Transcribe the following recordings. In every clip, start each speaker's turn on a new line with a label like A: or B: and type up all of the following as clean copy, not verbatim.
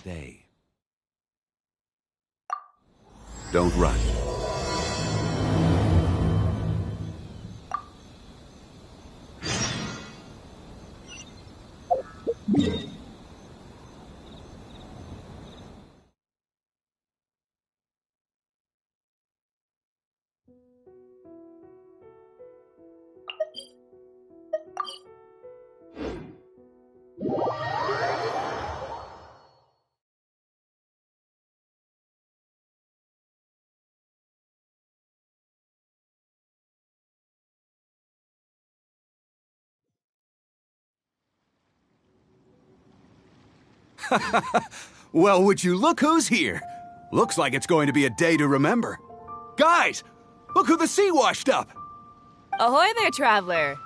A: Day. Don't rush. Well, would you look who's here? Looks like it's going to be a day to remember. Guys, look who the sea washed up!
B: Ahoy there, traveler!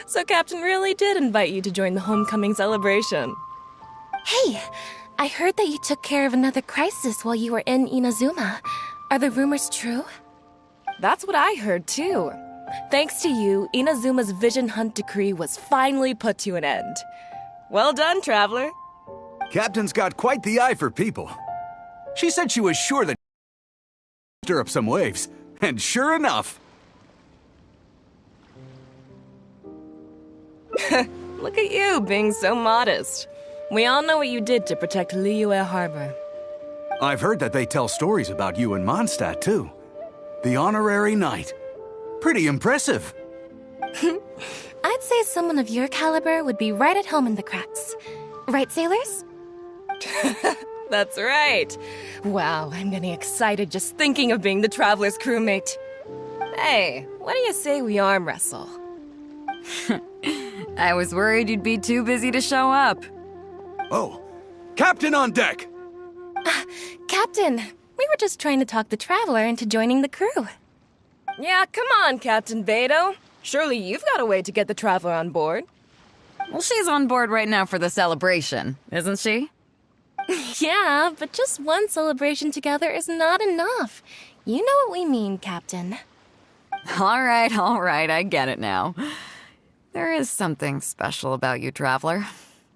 B: So Captain really did invite you to join the homecoming celebration.
C: Hey, I heard that you took care of another crisis while you were in Inazuma. Are the rumors true?
B: That's what I heard, too. Thanks to you, Inazuma's Vision Hunt decree was finally put to an end. Well done, traveler.
A: Captain's got quite the eye for people. She said she was sure that stir up some waves, and sure enough.
B: Look at you, being so modest. We all know what you did to protect Liyue Harbor.
A: I've heard that they tell stories about you in Mondstadt, too. The honorary knight. Pretty impressive.
C: I'd say someone of your caliber would be right at home in the cracks. Right, sailors?
B: That's right. Wow, I'm getting excited just thinking of being the Traveler's crewmate. Hey, what do you say we arm wrestle?
D: I was worried you'd be too busy to show up.
A: Oh, Captain on deck!
C: Captain, we were just trying to talk the Traveler into joining the crew.
B: Yeah, come on, Captain Beidou. Surely you've got a way to get the Traveler on board.
D: Well, she's on board right now for the celebration, isn't she?
C: Yeah, but just one celebration together is not enough. You know what we mean, Captain.
D: All right, I get it now. There is something special about you, Traveler.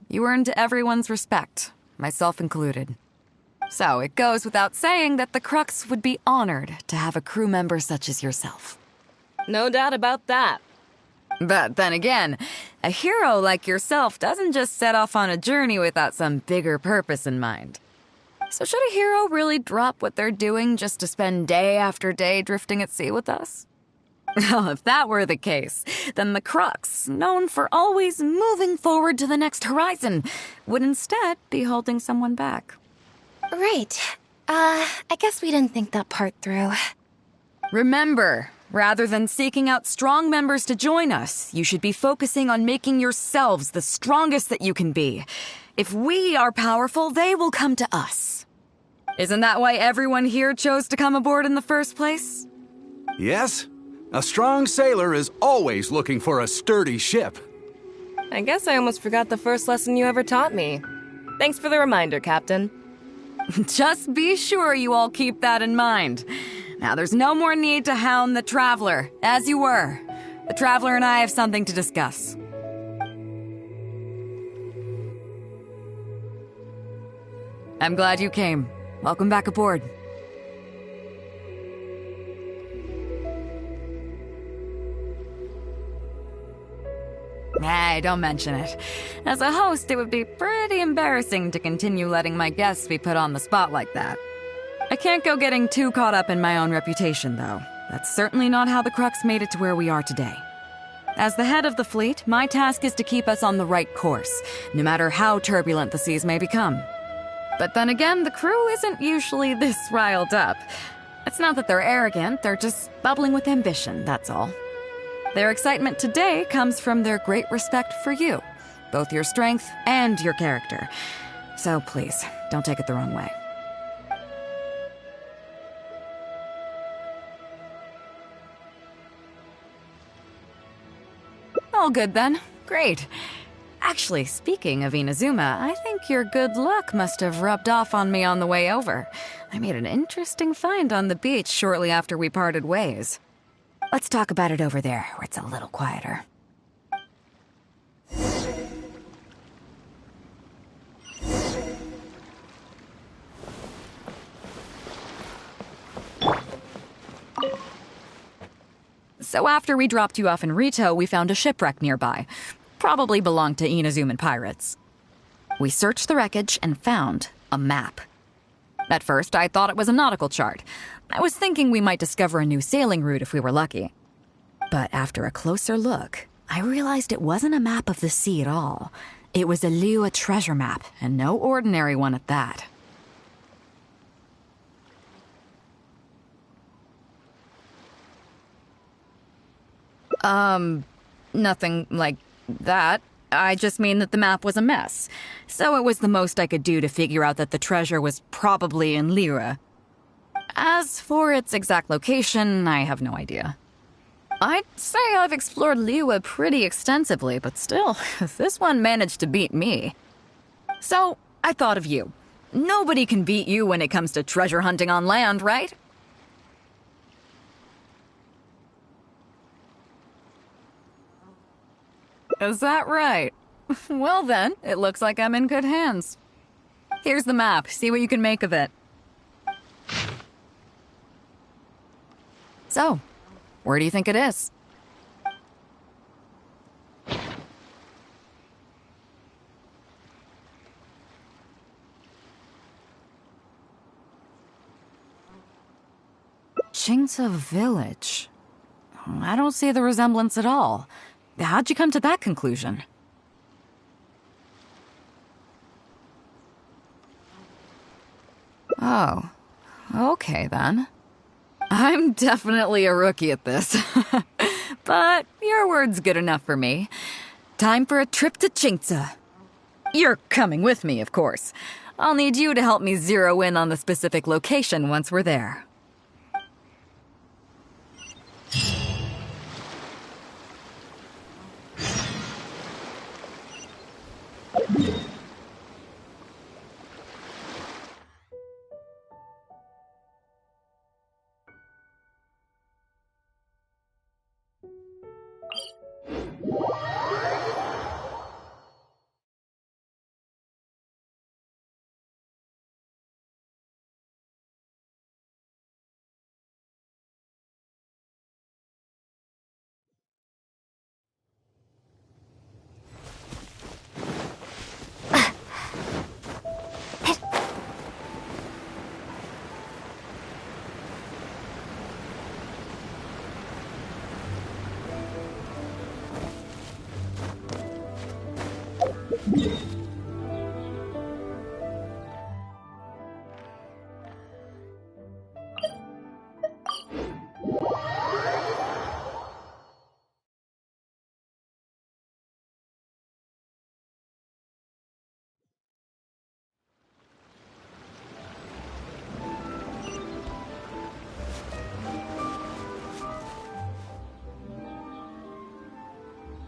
D: You earned everyone's respect, myself included. So it goes without saying that the Crux would be honored to have a crew member such as yourself.
B: No doubt about that.
D: But then again, a hero like yourself doesn't just set off on a journey without some bigger purpose in mind. So should a hero really drop what they're doing just to spend day after day drifting at sea with us? Well, if that were the case, then the Crux, known for always moving forward to the next horizon, would instead be holding someone back.
C: Right. I guess we didn't think that part through.
D: Remember, rather than seeking out strong members to join us, you should be focusing on making yourselves the strongest that you can be. If we are powerful, they will come to us. Isn't that why everyone here chose to come aboard in the first place?
A: Yes, a strong sailor is always looking for a sturdy ship.
B: I guess I almost forgot the first lesson you ever taught me. Thanks for the reminder, Captain.
D: Just be sure you all keep that in mind. Now, there's no more need to hound the Traveler, as you were. The Traveler and I have something to discuss. I'm glad you came. Welcome back aboard. Hey, don't mention it. As a host, it would be pretty embarrassing to continue letting my guests be put on the spot like that. I can't go getting too caught up in my own reputation, though. That's certainly not how the Crux made it to where we are today. As the head of the fleet, my task is to keep us on the right course, no matter how turbulent the seas may become. But then again, the crew isn't usually this riled up. It's not that they're arrogant, they're just bubbling with ambition, that's all. Their excitement today comes from their great respect for you, both your strength and your character. So please, don't take it the wrong way. All good then. Great. Actually, speaking of Inazuma, I think your good luck must have rubbed off on me on the way over. I made an interesting find on the beach shortly after we parted ways. Let's talk about it over there, where it's a little quieter. So after we dropped you off in Rito, we found a shipwreck nearby. Probably belonged to Inazuman pirates. We searched the wreckage and found a map. At first, I thought it was a nautical chart. I was thinking we might discover a new sailing route if we were lucky. But after a closer look, I realized it wasn't a map of the sea at all. It was a Liyue treasure map, and no ordinary one at that. Nothing like that. I just mean that the map was a mess. So it was the most I could do to figure out that the treasure was probably in Liyue. As for its exact location, I have no idea. I'd say I've explored Liyue pretty extensively, but still, this one managed to beat me. So, I thought of you. Nobody can beat you when it comes to treasure hunting on land, right? Is that right? Well then, it looks like I'm in good hands. Here's the map. See what you can make of it. So, where do you think it is? Qingce Village. I don't see the resemblance at all. How'd you come to that conclusion? Oh, okay then. I'm definitely a rookie at this. But your word's good enough for me. Time for a trip to Qingce. You're coming with me, of course. I'll need you to help me zero in on the specific location once we're there.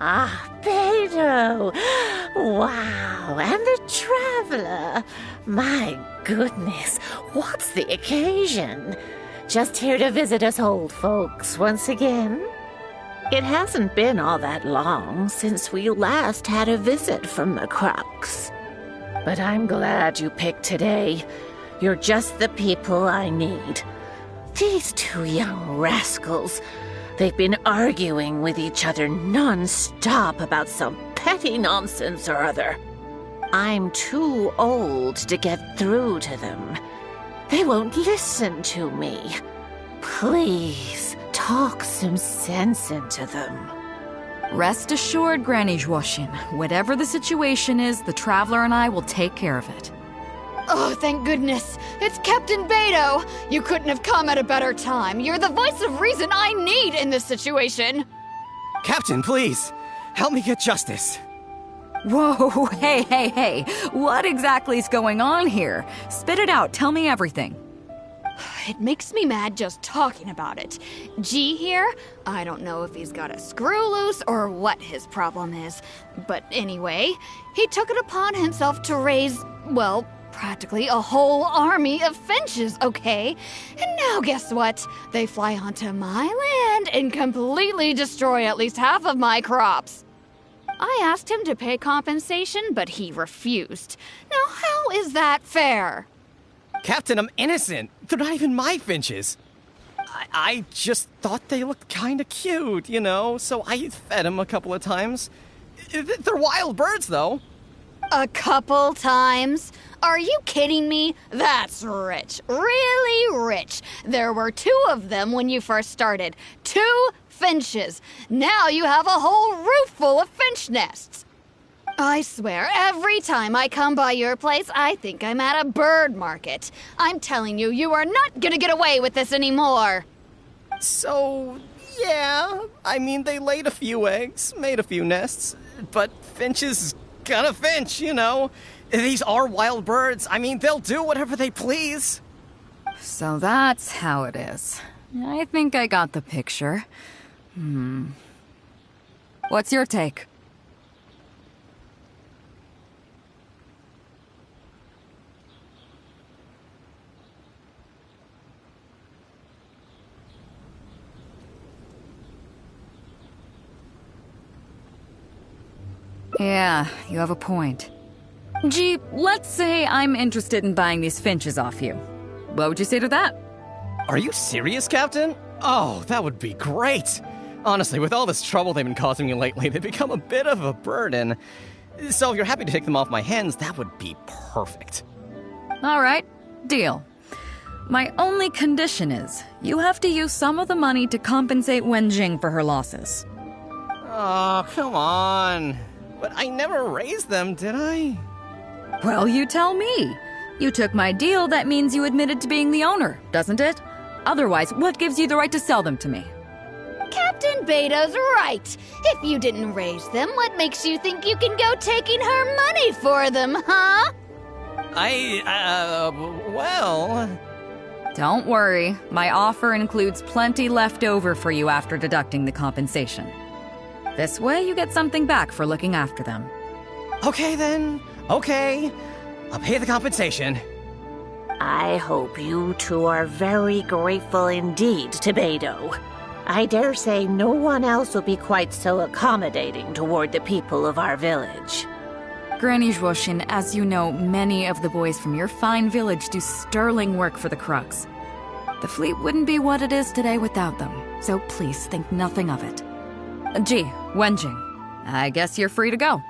E: Ah, Beidou! Wow, and the traveler! My goodness, what's the occasion? Just here to visit us old folks once again? It hasn't been all that long since we last had a visit from the Crux. But I'm glad you picked today. You're just the people I need. These two young rascals... They've been arguing with each other non-stop about some petty nonsense or other. I'm too old to get through to them. They won't listen to me. Please, talk some sense into them.
D: Rest assured, Granny Zhuoxin. Whatever the situation is, the Traveler and I will take care of it.
F: Oh, thank goodness. It's Captain Beidou. You couldn't have come at a better time. You're the voice of reason I need in this situation.
G: Captain, please. Help me get justice.
D: Whoa, hey. What exactly is going on here? Spit it out. Tell me everything.
F: It makes me mad just talking about it. G here, I don't know if he's got a screw loose or what his problem is. But anyway, he took it upon himself to raise, well, practically a whole army of finches, okay? And now guess what? They fly onto my land and completely destroy at least half of my crops. I asked him to pay compensation, but he refused. Now how is that fair?
G: Captain, I'm innocent. They're not even my finches. I just thought they looked kinda cute, you know, so I fed them a couple of times. They're wild birds, though.
F: A couple times? Are you kidding me? That's rich. Really rich. There were 2 of them when you first started. 2 finches. Now you have a whole roof full of finch nests. I swear, every time I come by your place, I think I'm at a bird market. I'm telling you, you are not gonna get away with this anymore.
G: So, yeah, I mean, they laid a few eggs, made a few nests, but finches gonna finch, you know. These are wild birds. I mean, they'll do whatever they please.
D: So that's how it is. I think I got the picture. What's your take? Yeah, you have a point. Gee, let's say I'm interested in buying these finches off you. What would you say to that?
G: Are you serious, Captain? Oh, that would be great. Honestly, with all this trouble they've been causing me lately, they've become a bit of a burden. So if you're happy to take them off my hands, that would be perfect.
D: All right, deal. My only condition is, you have to use some of the money to compensate Wenjing for her losses.
G: Oh, come on. But I never raised them, did I?
D: Well, you tell me. You took my deal, that means you admitted to being the owner, doesn't it? Otherwise, what gives you the right to sell them to me?
F: Captain Beidou's right. If you didn't raise them, what makes you think you can go taking her money for them, huh?
G: Well...
D: Don't worry. My offer includes plenty left over for you after deducting the compensation. This way, you get something back for looking after them.
G: Okay, then. Okay. I'll pay the compensation.
E: I hope you 2 are very grateful indeed to Beidou. I dare say no one else will be quite so accommodating toward the people of our village.
D: Granny Zhuoshin, as you know, many of the boys from your fine village do sterling work for the Crux. The fleet wouldn't be what it is today without them, so please think nothing of it. Gee, Wenjing, I guess you're free to go.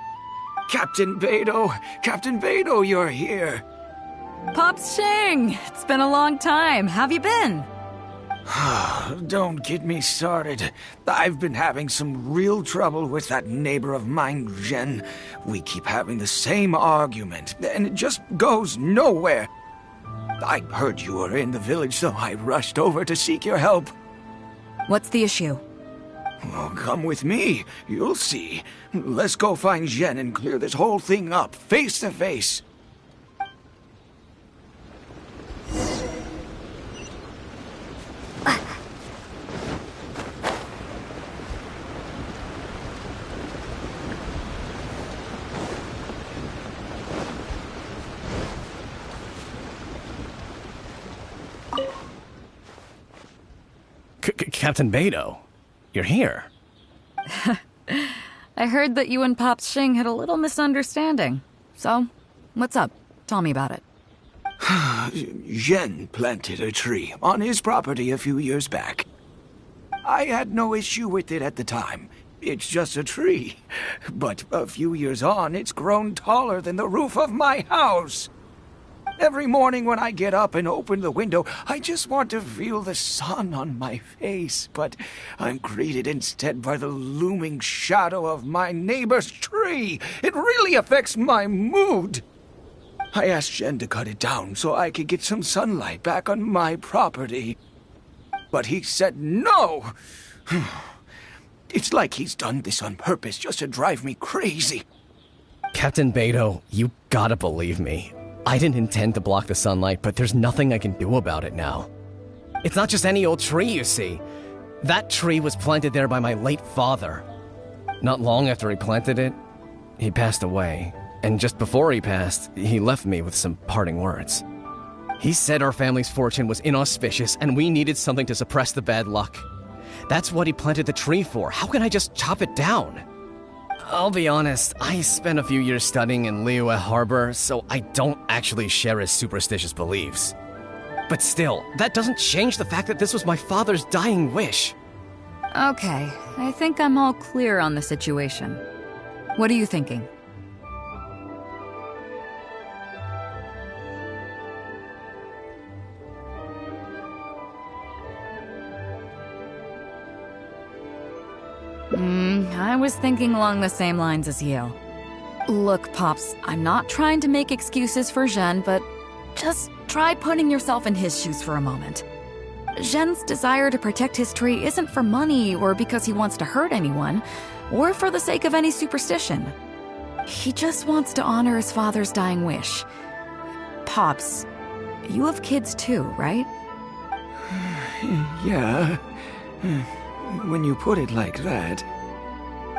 A: Captain Beidou, you're here.
D: Pops Shing, it's been a long time. How've you been?
A: Don't get me started. I've been having some real trouble with that neighbor of mine, Jen. We keep having the same argument, and it just goes nowhere. I heard you were in the village, so I rushed over to seek your help.
D: What's the issue?
A: Oh, come with me. You'll see. Let's go find Jen and clear this whole thing up, face to face.
G: Captain Beidou, you're here.
D: I heard that you and Pops Shing had a little misunderstanding. So, what's up? Tell me about it.
A: Jen planted a tree on his property a few years back. I had no issue with it at the time. It's just a tree. But a few years on, it's grown taller than the roof of my house. Every morning when I get up and open the window, I just want to feel the sun on my face, but I'm greeted instead by the looming shadow of my neighbor's tree. It really affects my mood. I asked Jen to cut it down so I could get some sunlight back on my property. But he said no. It's like he's done this on purpose just to drive me crazy.
G: Captain Beidou, you gotta believe me. I didn't intend to block the sunlight, but there's nothing I can do about it now. It's not just any old tree, you see. That tree was planted there by my late father. Not long after he planted it, he passed away. And just before he passed, he left me with some parting words. He said our family's fortune was inauspicious and we needed something to suppress the bad luck. That's what he planted the tree for. How can I just chop it down? I'll be honest, I spent a few years studying in Liyue Harbor, so I don't actually share his superstitious beliefs. But still, that doesn't change the fact that this was my father's dying wish.
D: Okay, I think I'm all clear on the situation. What are you thinking? I was thinking along the same lines as you. Look, Pops, I'm not trying to make excuses for Zhen, but just try putting yourself in his shoes for a moment. Zhen's desire to protect his tree isn't for money or because he wants to hurt anyone, or for the sake of any superstition. He just wants to honor his father's dying wish. Pops, you have kids too, right?
A: Yeah. When you put it like that.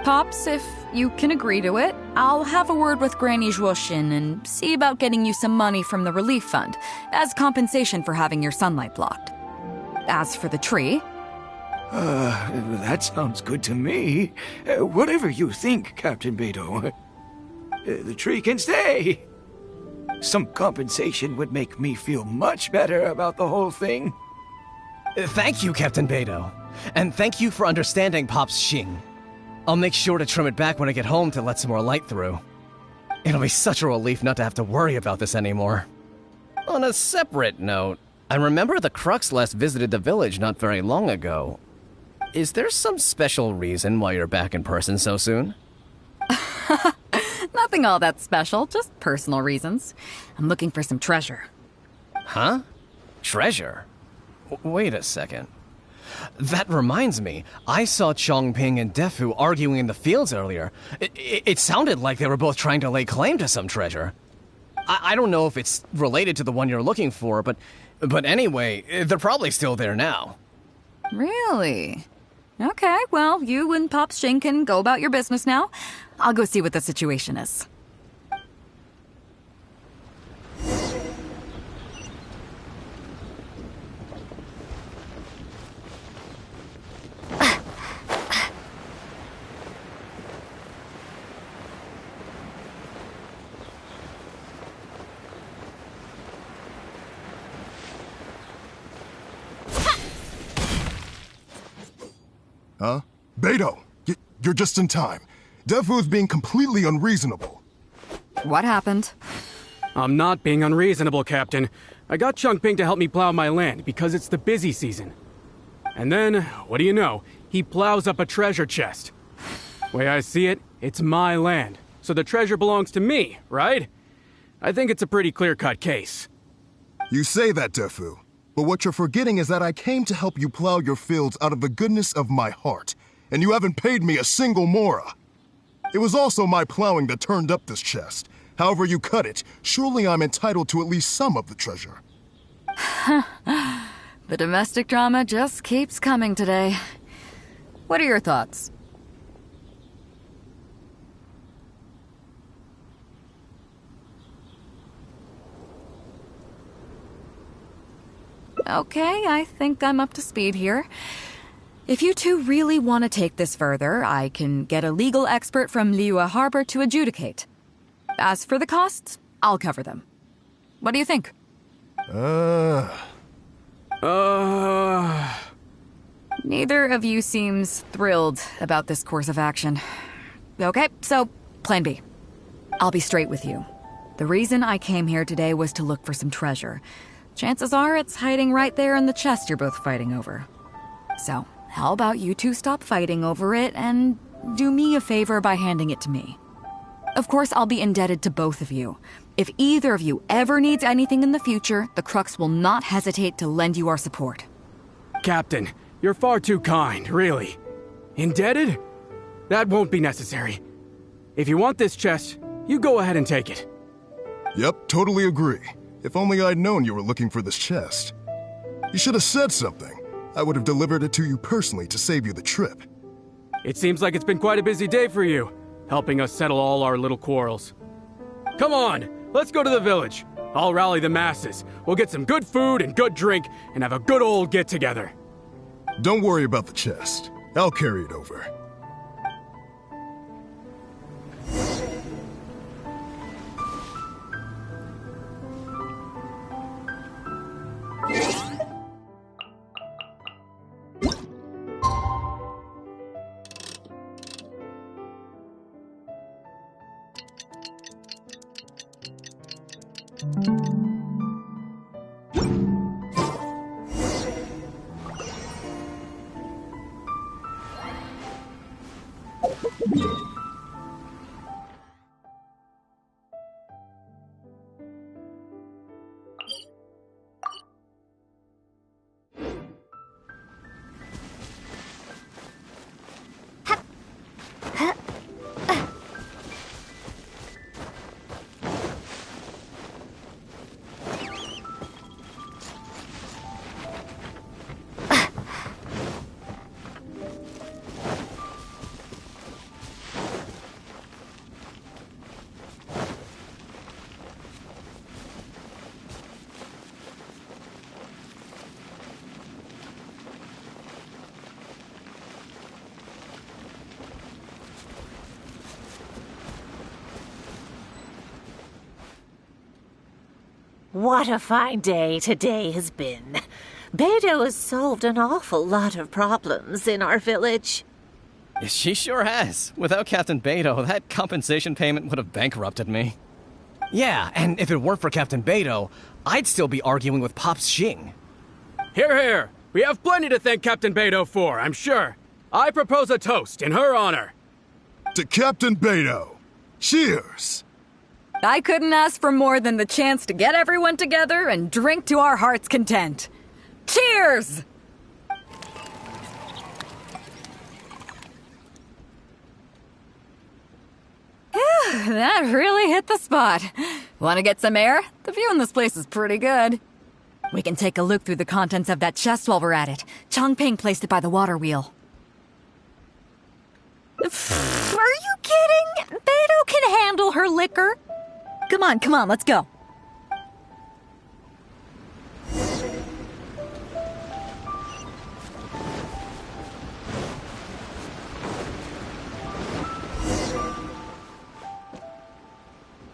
D: Pops, if you can agree to it, I'll have a word with Granny Zhuoxin and see about getting you some money from the relief fund as compensation for having your sunlight blocked. As for the tree...
A: That sounds good to me. Whatever you think, Captain Beidou. The tree can stay. Some compensation would make me feel much better about the whole thing.
G: Thank you, Captain Beidou. And thank you for understanding Pop's Xing. I'll make sure to trim it back when I get home to let some more light through. It'll be such a relief not to have to worry about this anymore. On a separate note, I remember the Crux last visited the village not very long ago. Is there some special reason why you're back in person so soon?
D: Nothing all that special, just personal reasons. I'm looking for some treasure.
G: Huh? Treasure? Wait a second. That reminds me, I saw Chongping and Defu arguing in the fields earlier. It sounded like they were both trying to lay claim to some treasure. I don't know if it's related to the one you're looking for, but anyway, they're probably still there now.
D: Really? Okay, well, you and Pops Xing can go about your business now. I'll go see what the situation is.
H: Huh? Beidou! You're just in time. Defu's being completely unreasonable.
D: What happened?
I: I'm not being unreasonable, Captain. I got Chongping to help me plow my land because it's the busy season. And then, what do you know? He plows up a treasure chest. Way I see it, it's my land, so the treasure belongs to me, right? I think it's a pretty clear-cut case.
H: You say that, Defu. But what you're forgetting is that I came to help you plow your fields out of the goodness of my heart, and you haven't paid me a single mora. It was also my plowing that turned up this chest. However you cut it, surely I'm entitled to at least some of the treasure.
D: The domestic drama just keeps coming today. What are your thoughts? Okay, I think I'm up to speed here. If you two really want to take this further, I can get a legal expert from Liyue Harbor to adjudicate. As for the costs, I'll cover them. What do you think? Neither of you seems thrilled about this course of action. Okay, so plan B. I'll be straight with you. The reason I came here today was to look for some treasure. Chances are it's hiding right there in the chest you're both fighting over. So, how about you two stop fighting over it and do me a favor by handing it to me? Of course, I'll be indebted to both of you. If either of you ever needs anything in the future, the Crux will not hesitate to lend you our support.
I: Captain, you're far too kind, really. Indebted? That won't be necessary. If you want this chest, you go ahead and take it.
H: Yep, totally agree. If only I'd known you were looking for this chest. You should have said something. I would have delivered it to you personally to save you the trip.
I: It seems like it's been quite a busy day for you, helping us settle all our little quarrels. Come on, let's go to the village. I'll rally the masses. We'll get some good food and good drink and have a good old get-together.
H: Don't worry about the chest. I'll carry it over.
E: What a fine day today has been. Beidou has solved an awful lot of problems in our village.
G: She sure has. Without Captain Beidou, that compensation payment would have bankrupted me. Yeah, and if it weren't for Captain Beidou, I'd still be arguing with Pops Xing.
I: Hear, hear! We have plenty to thank Captain Beidou for, I'm sure. I propose a toast in her honor.
H: To Captain Beidou. Cheers!
D: I couldn't ask for more than the chance to get everyone together and drink to our heart's content. Cheers! That really hit the spot. Want to get some air? The view in this place is pretty good. We can take a look through the contents of that chest while we're at it. Chongping placed it by the water wheel. Are you kidding? Beidou can handle her liquor. Come on, let's go.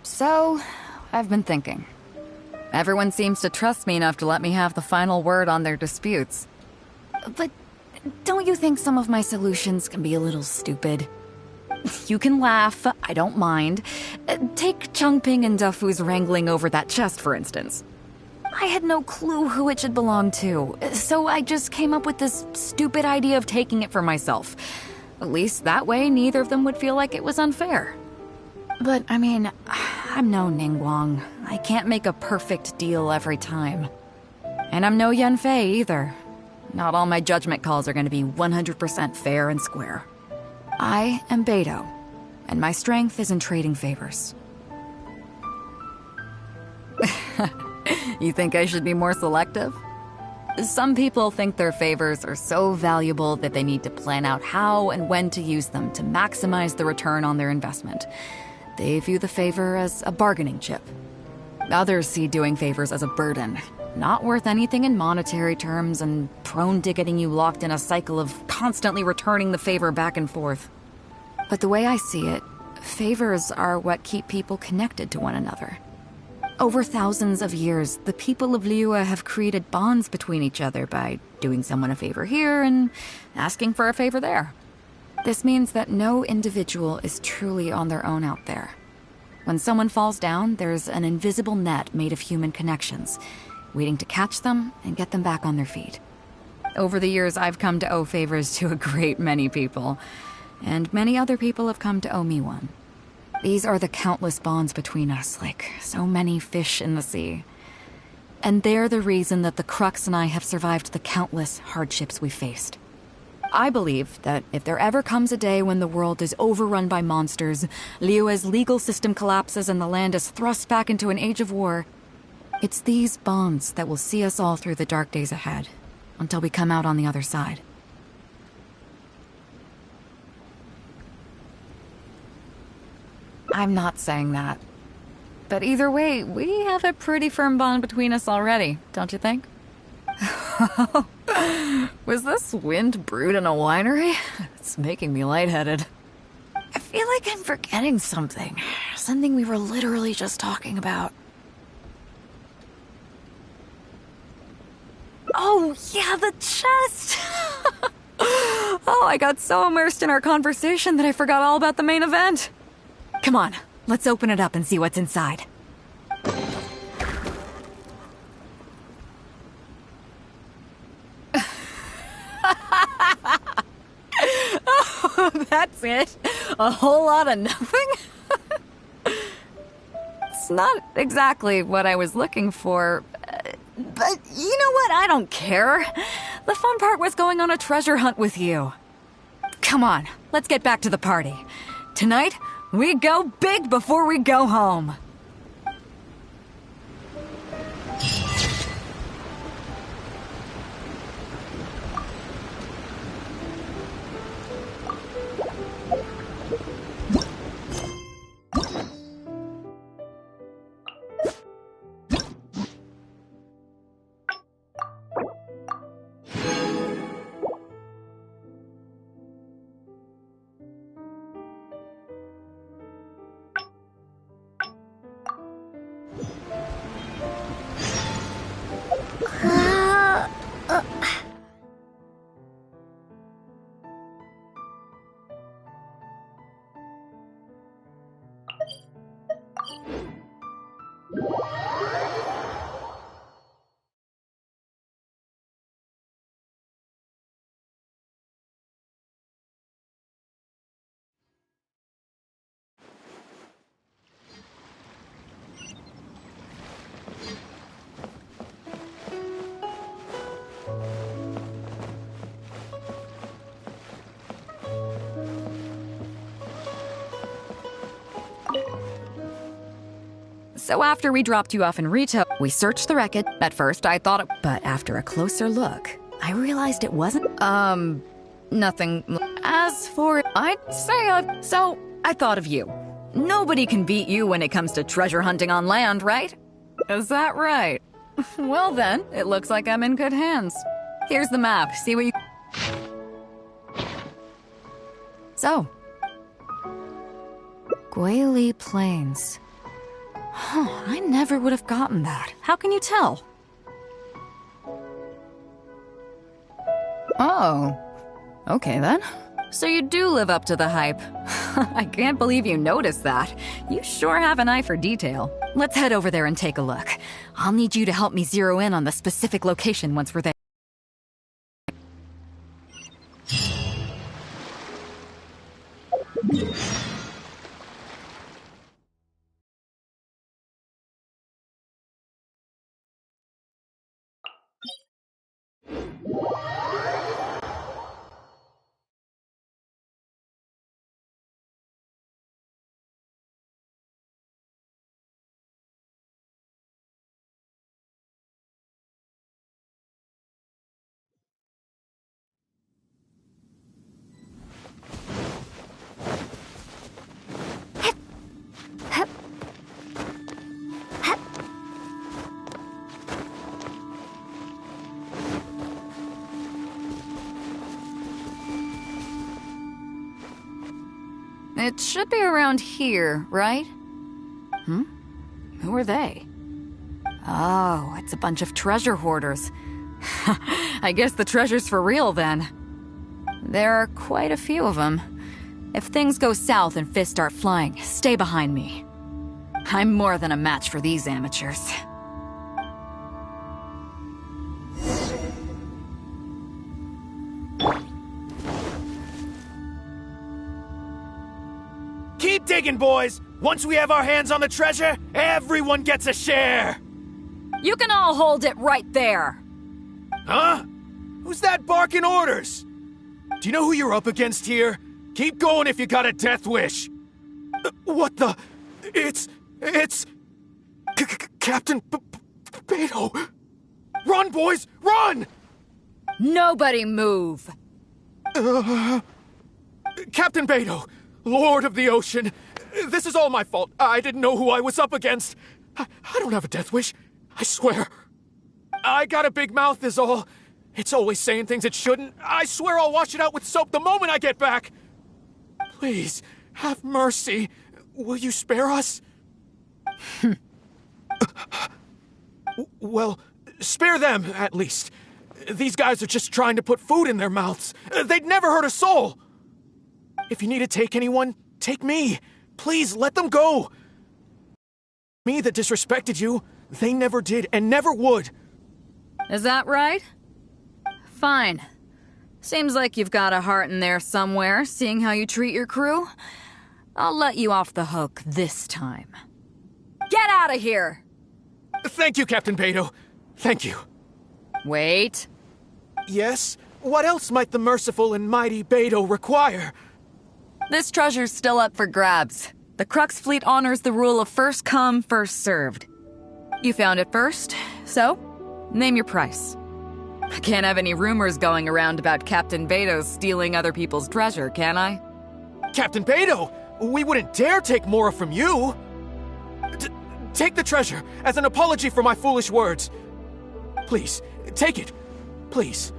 D: So, I've been thinking. Everyone seems to trust me enough to let me have the final word on their disputes. But don't you think some of my solutions can be a little stupid? You can laugh, I don't mind. Take Chongping and Dufu's wrangling over that chest, for instance. I had no clue who it should belong to, so I just came up with this stupid idea of taking it for myself. At least that way, neither of them would feel like it was unfair. But, I mean, I'm no Ningguang. I can't make a perfect deal every time. And I'm no Yanfei either. Not all my judgment calls are going to be 100% fair and square. I am Beidou, and my strength is in trading favors. You think I should be more selective? Some people think their favors are so valuable that they need to plan out how and when to use them to maximize the return on their investment. They view the favor as a bargaining chip. Others see doing favors as a burden, not worth anything in monetary terms and prone to getting you locked in a cycle of constantly returning the favor back and forth. But the way I see it, favors are what keep people connected to one another. Over thousands of years, the people of Liyue have created bonds between each other by doing someone a favor here and asking for a favor there. This means that no individual is truly on their own out there. When someone falls down, there's an invisible net made of human connections, waiting to catch them and get them back on their feet. Over the years, I've come to owe favors to a great many people, and many other people have come to owe me one. These are the countless bonds between us, like so many fish in the sea. And they're the reason that the Crux and I have survived the countless hardships we faced. I believe that if there ever comes a day when the world is overrun by monsters, Liyue's legal system collapses and the land is thrust back into an age of war, it's these bonds that will see us all through the dark days ahead, until we come out on the other side. I'm not saying that. But either way, we have a pretty firm bond between us already, don't you think? Was this wind brewed in a winery? It's making me lightheaded. I feel like I'm forgetting something. Something we were literally just talking about. Oh, yeah, the chest! Oh, I got so immersed in our conversation that I forgot all about the main event. Come on, let's open it up and see what's inside. That's it? A whole lot of nothing? It's not exactly what I was looking for. But you know what? I don't care. The fun part was going on a treasure hunt with you. Come on, let's get back to the party. Tonight, we go big before we go home. So after we dropped you off in Rito, we searched the wreckage. At first, I thought it... But after a closer look, I realized it wasn't... nothing. As for... I'd say, so I thought of you. Nobody can beat you when it comes to treasure hunting on land, right? Is that right? Well then, it looks like I'm in good hands. Here's the map. See what you... So... Guili Plains. Huh, I never would have gotten that. How can you tell? Oh. Okay then. So you do live up to the hype. I can't believe you noticed that. You sure have an eye for detail. Let's head over there and take a look. I'll need you to help me zero in on the specific location once we're there. It should be around here, right? Who are they? Oh, it's a bunch of treasure hoarders. I guess the treasure's for real then. There are quite a few of them. If things go south and fists start flying, stay behind me. I'm more than a match for these amateurs.
A: Keep digging, boys! Once we have our hands on the treasure, everyone gets a share!
D: You can all hold it right there!
A: Huh? Who's that barking orders? Do you know who you're up against here? Keep going if you got a death wish! What the... It's... Captain Beidou! Run, boys! Run!
D: Nobody move!
A: Captain Beidou! Lord of the Ocean, this is all my fault. I didn't know who I was up against. I don't have a death wish. I swear. I got a big mouth is all. It's always saying things it shouldn't. I swear I'll wash it out with soap the moment I get back. Please, have mercy. Will you spare us? Well, spare them, at least. These guys are just trying to put food in their mouths. They'd never hurt a soul. If you need to take anyone, take me. Please, let them go. Me that disrespected you, they never did and never would.
D: Is that right? Fine. Seems like you've got a heart in there somewhere, seeing how you treat your crew. I'll let you off the hook this time. Get out of here!
J: Thank you, Captain Beidou. Thank you.
D: Wait.
J: Yes? What else might the merciful and mighty Beidou require?
D: This treasure's still up for grabs. The Crux fleet honors the rule of first come, first served. You found it first, so name your price. I can't have any rumors going around about Captain Beidou stealing other people's treasure, can I?
J: Captain Beidou, we wouldn't dare take Mora from you. Take the treasure as an apology for my foolish words. Please, take it. Please.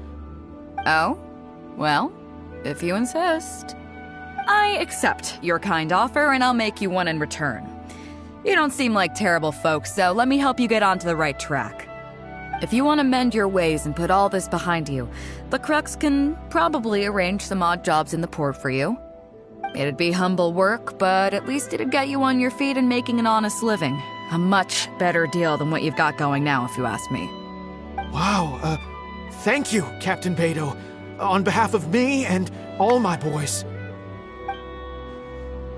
D: Oh? Well, if you insist. I accept your kind offer, and I'll make you one in return. You don't seem like terrible folks, so let me help you get onto the right track. If you want to mend your ways and put all this behind you, the Crux can probably arrange some odd jobs in the port for you. It'd be humble work, but at least it'd get you on your feet and making an honest living. A much better deal than what you've got going now, if you ask me.
J: Wow, thank you, Captain Beidou. On behalf of me and all my boys.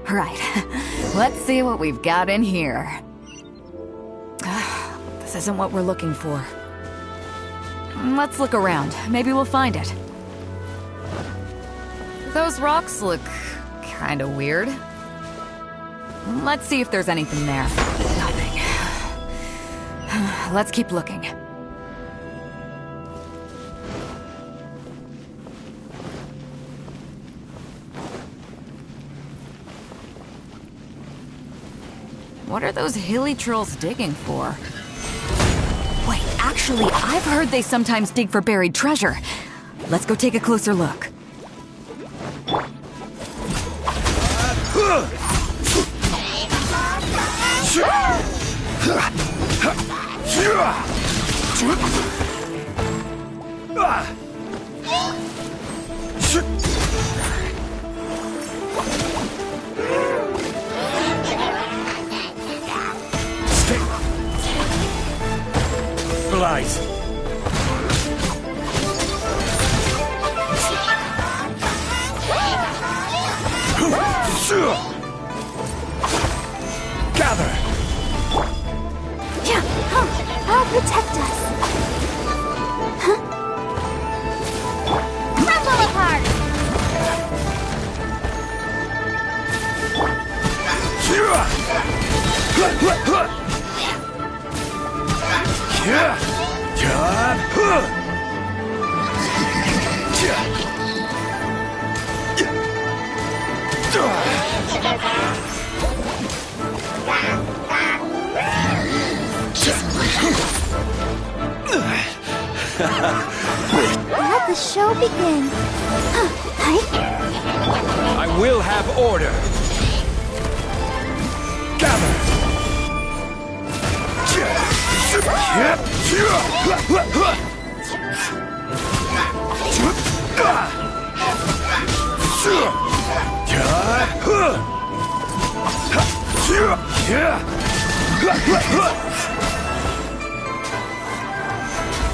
D: Right. Let's see what we've got in here. This isn't what we're looking for. Let's look around. Maybe we'll find it. Those rocks look kind of weird. Let's see if there's anything there. Nothing. Let's keep looking. What are those hilly trolls digging for? Wait, actually, I've heard they sometimes dig for buried treasure. Let's go take a closer look.
A: Stabilize. Gather.
C: Yeah, I'll protect us. Huh? Crumble apart! Let the show begin.
A: I will have order. Gather.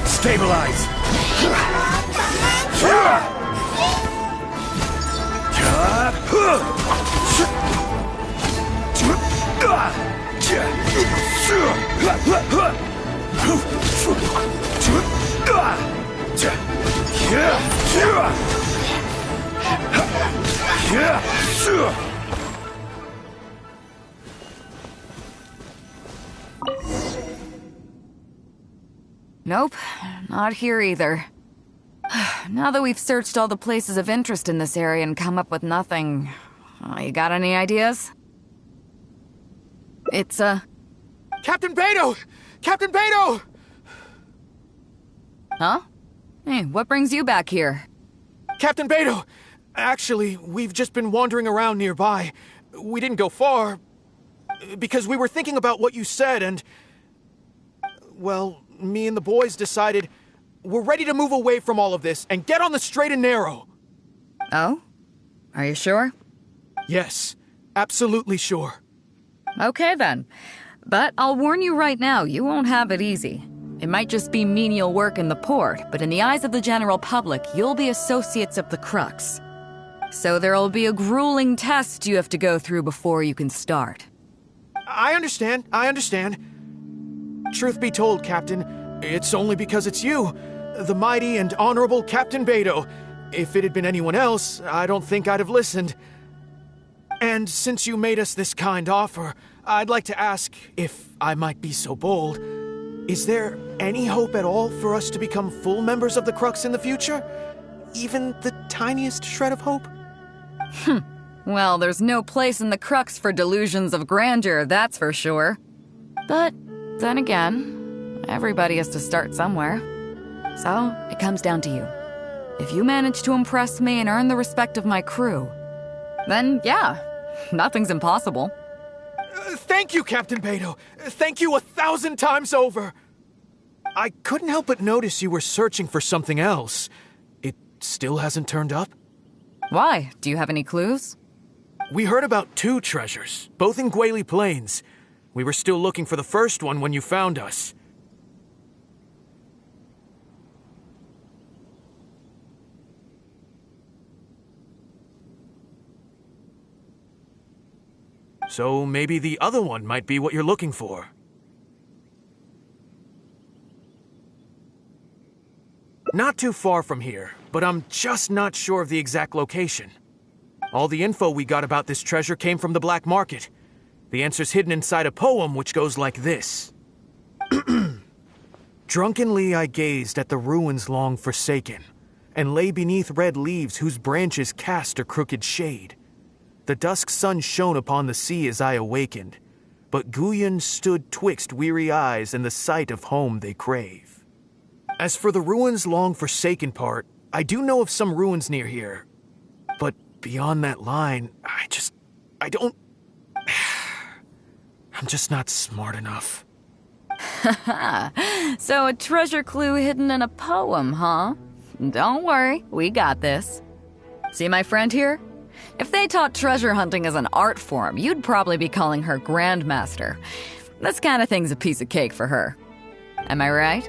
A: Stabilize.
D: Nope, not here either. Now that we've searched all the places of interest in this area and come up with nothing, you got any ideas? It's,
J: Captain Beidou! Captain Beidou!
D: Huh? Hey, what brings you back here?
J: Captain Beidou! Actually, we've just been wandering around nearby. We didn't go far, because we were thinking about what you said and... Well, me and the boys decided we're ready to move away from all of this and get on the straight and narrow.
D: Oh? Are you sure?
J: Yes, absolutely sure.
D: Okay then. But I'll warn you right now, you won't have it easy. It might just be menial work in the port, but in the eyes of the general public, you'll be associates of the Crux. So there'll be a grueling test you have to go through before you can start.
J: I understand. Truth be told, Captain, it's only because it's you, the mighty and honorable Captain Beidou. If it had been anyone else, I don't think I'd have listened. And since you made us this kind offer, I'd like to ask, if I might be so bold, is there any hope at all for us to become full members of the Crux in the future? Even the tiniest shred of hope?
D: Well, there's no place in the Crux for delusions of grandeur, that's for sure. But then again, everybody has to start somewhere. So, it comes down to you. If you manage to impress me and earn the respect of my crew, then yeah, nothing's impossible.
J: Thank you, Captain Beidou. Thank you 1,000 times over. I couldn't help but notice you were searching for something else. It still hasn't turned up?
D: Why? Do you have any clues?
J: We heard about 2 treasures, both in Guili Plains. We were still looking for the first one when you found us. So maybe the other one might be what you're looking for. Not too far from here, but I'm just not sure of the exact location. All the info we got about this treasure came from the black market. The answer's hidden inside a poem which goes like this. Drunkenly I gazed at the ruins long forsaken, and lay beneath red leaves whose branches cast a crooked shade. The dusk sun shone upon the sea as I awakened, but Guyon stood twixt weary eyes and the sight of home they crave. As for the ruins long forsaken part, I do know of some ruins near here, but beyond that line, I don't... I'm just not smart enough.
D: So a treasure clue hidden in a poem, huh? Don't worry, we got this. See my friend here? If they taught treasure hunting as an art form, you'd probably be calling her Grandmaster. This kind of thing's a piece of cake for her. Am I right?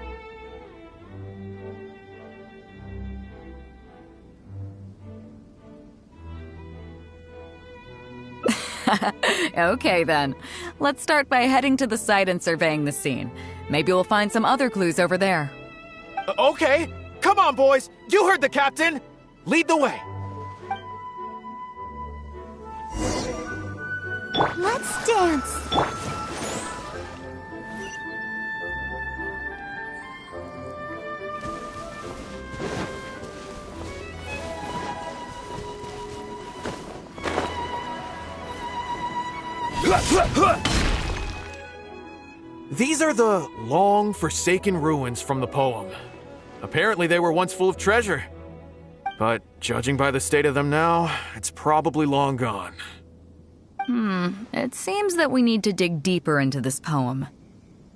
D: Okay then. Let's start by heading to the site and surveying the scene. Maybe we'll find some other clues over there.
J: Okay, come on boys, you heard the captain! Lead the way!
C: Let's dance.
J: These are the long forsaken ruins from the poem. Apparently they were once full of treasure. But judging by the state of them now, it's probably long gone.
D: It seems that we need to dig deeper into this poem.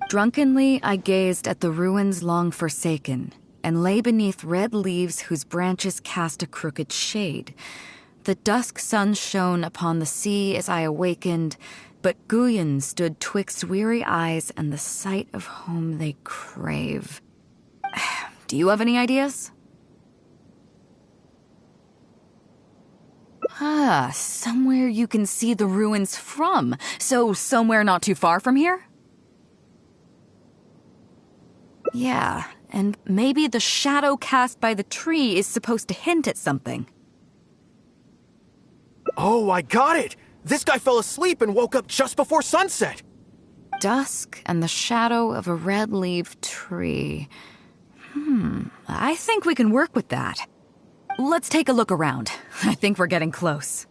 D: Drunkenly I gazed at the ruins long forsaken, and lay beneath red leaves whose branches cast a crooked shade. The dusk sun shone upon the sea as I awakened, but Guyon stood twixt weary eyes and the sight of home they crave. Do you have any ideas? Somewhere you can see the ruins from. So somewhere not too far from here? Yeah, and maybe the shadow cast by the tree is supposed to hint at something.
J: Oh, I got it! This guy fell asleep and woke up just before sunset!
D: Dusk and the shadow of a red-leaved tree. I think we can work with that. Let's take a look around. I think we're getting close.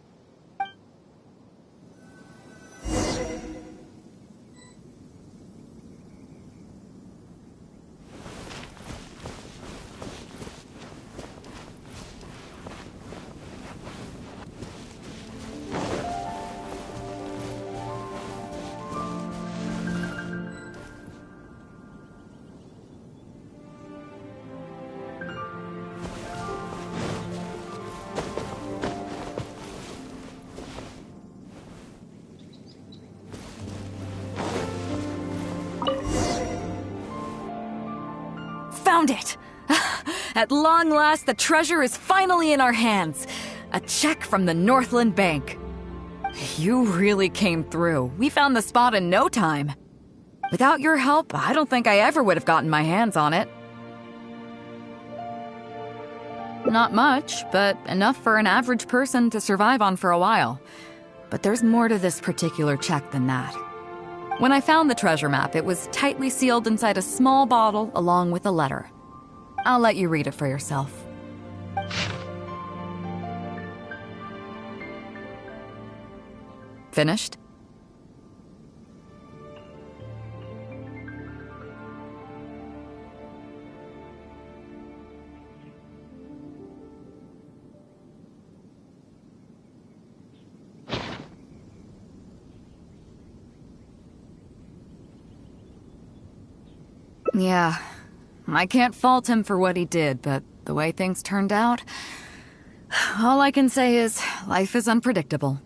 D: found it! At long last, the treasure is finally in our hands. A check from the Northland Bank. You really came through. We found the spot in no time. Without your help, I don't think I ever would have gotten my hands on it. Not much, but enough for an average person to survive on for a while. But there's more to this particular check than that. When I found the treasure map, it was tightly sealed inside a small bottle along with a letter. I'll let you read it for yourself. Finished? Yeah, I can't fault him for what he did, but the way things turned out, all I can say is life is unpredictable.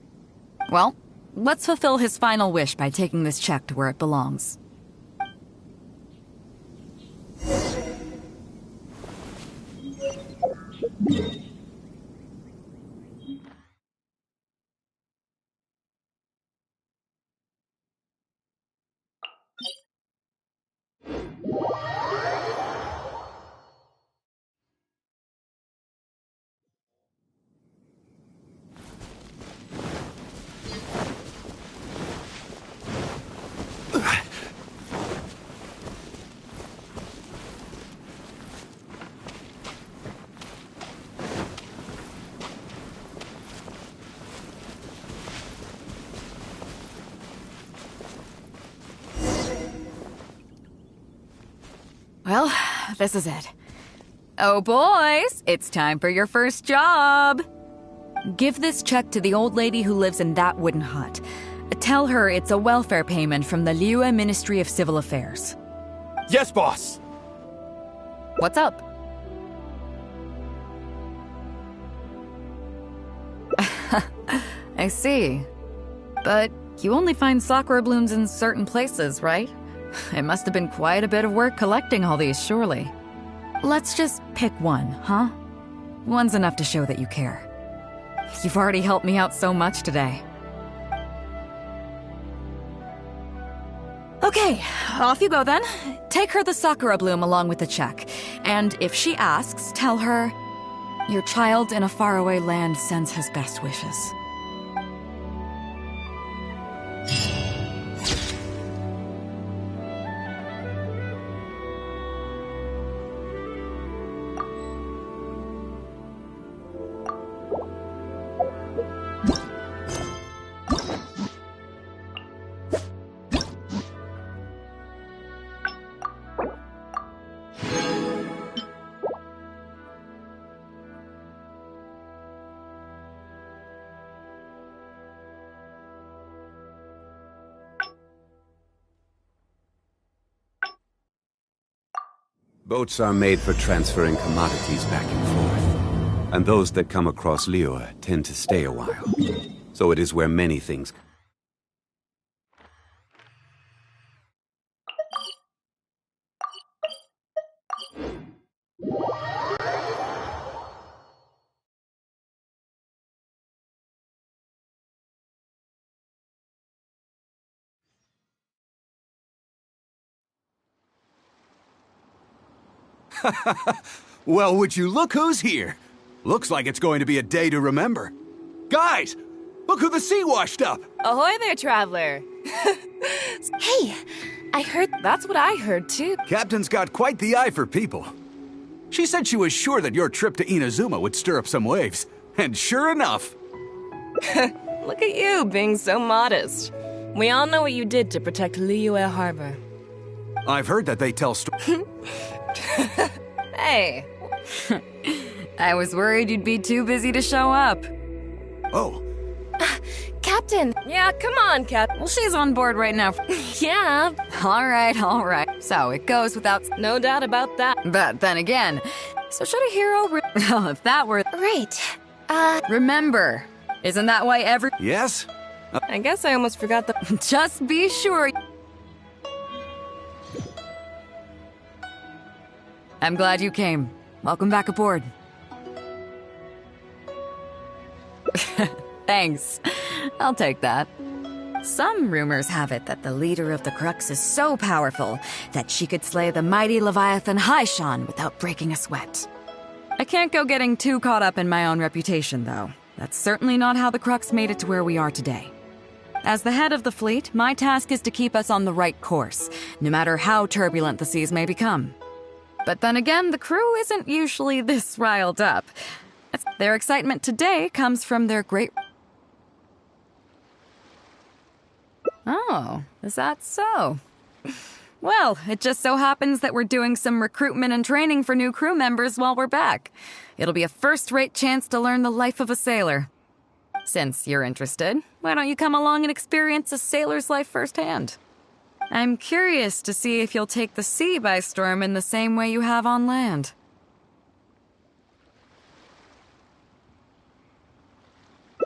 D: Well, let's fulfill his final wish by taking this check to where it belongs. Well, this is it. Oh, boys, it's time for your first job. Give this check to the old lady who lives in that wooden hut. Tell her it's a welfare payment from the Liyue Ministry of Civil Affairs.
J: Yes, boss!
D: What's up? I see. But you only find sakura blooms in certain places, right? It must have been quite a bit of work collecting all these, surely. Let's just pick one, huh? One's enough to show that you care. You've already helped me out so much today. Okay, off you go then. Take her the sakura bloom along with the check. And if she asks, tell her, your child in a faraway land sends his best wishes.
K: Boats are made for transferring commodities back and forth, and those that come across Liyue tend to stay a while. So it is where many things...
A: Well, would you look who's here? Looks like it's going to be a day to remember. Guys, look who the sea washed up!
B: Ahoy there, traveler!
C: Hey, I heard.
B: That's what I heard, too.
A: Captain's got quite the eye for people. She said she was sure that your trip to Inazuma would stir up some waves. And sure enough...
B: Look at you, being so modest. We all know what you did to protect Liyue Harbor.
A: I've heard that they tell
B: Hey.
D: I was worried you'd be too busy to show up.
A: Oh.
C: Captain!
B: Yeah, come on, Cap.
D: Well, she's on board right now.
B: Yeah.
D: All right. So it goes without...
B: No doubt about that.
D: But then again, so should a hero... Well, if that were...
C: Right.
D: Remember, isn't that why every...
A: Yes?
B: I guess I almost forgot the...
D: Just be sure... I'm glad you came. Welcome back aboard. Thanks. I'll take that. Some rumors have it that the leader of the Crux is so powerful that she could slay the mighty Leviathan Haishan without breaking a sweat. I can't go getting too caught up in my own reputation, though. That's certainly not how the Crux made it to where we are today. As the head of the fleet, my task is to keep us on the right course, no matter how turbulent the seas may become. But then again, the crew isn't usually this riled up. Their excitement today comes from their great... Oh, is that so? Well, it just so happens that we're doing some recruitment and training for new crew members while we're back. It'll be a first-rate chance to learn the life of a sailor. Since you're interested, why don't you come along and experience a sailor's life firsthand? I'm curious to see if you'll take the sea by storm in the same way you have on land.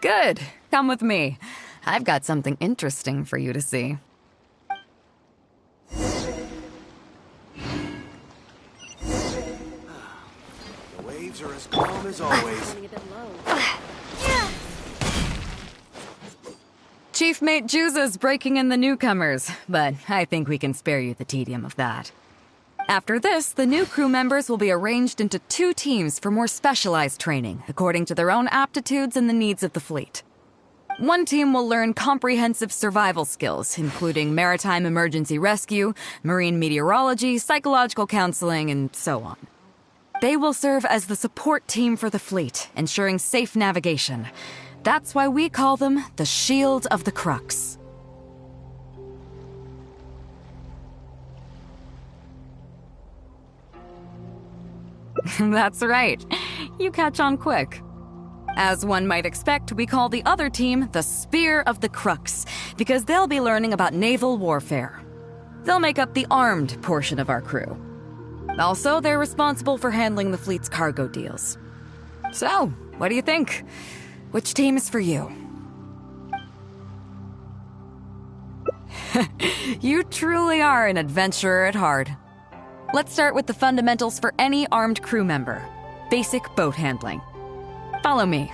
D: Good. Come with me. I've got something interesting for you to see.
L: The waves are as calm as always.
D: Chief Mate Juza's breaking in the newcomers, but I think we can spare you the tedium of that. After this, the new crew members will be arranged into 2 teams for more specialized training, according to their own aptitudes and the needs of the fleet. One team will learn comprehensive survival skills, including maritime emergency rescue, marine meteorology, psychological counseling, and so on. They will serve as the support team for the fleet, ensuring safe navigation. That's why we call them the Shield of the Crux. That's right. You catch on quick. As one might expect, we call the other team the Spear of the Crux, because they'll be learning about naval warfare. They'll make up the armed portion of our crew. Also, they're responsible for handling the fleet's cargo deals. So, what do you think? Which team is for you? You truly are an adventurer at heart. Let's start with the fundamentals for any armed crew member. Basic boat handling. Follow me.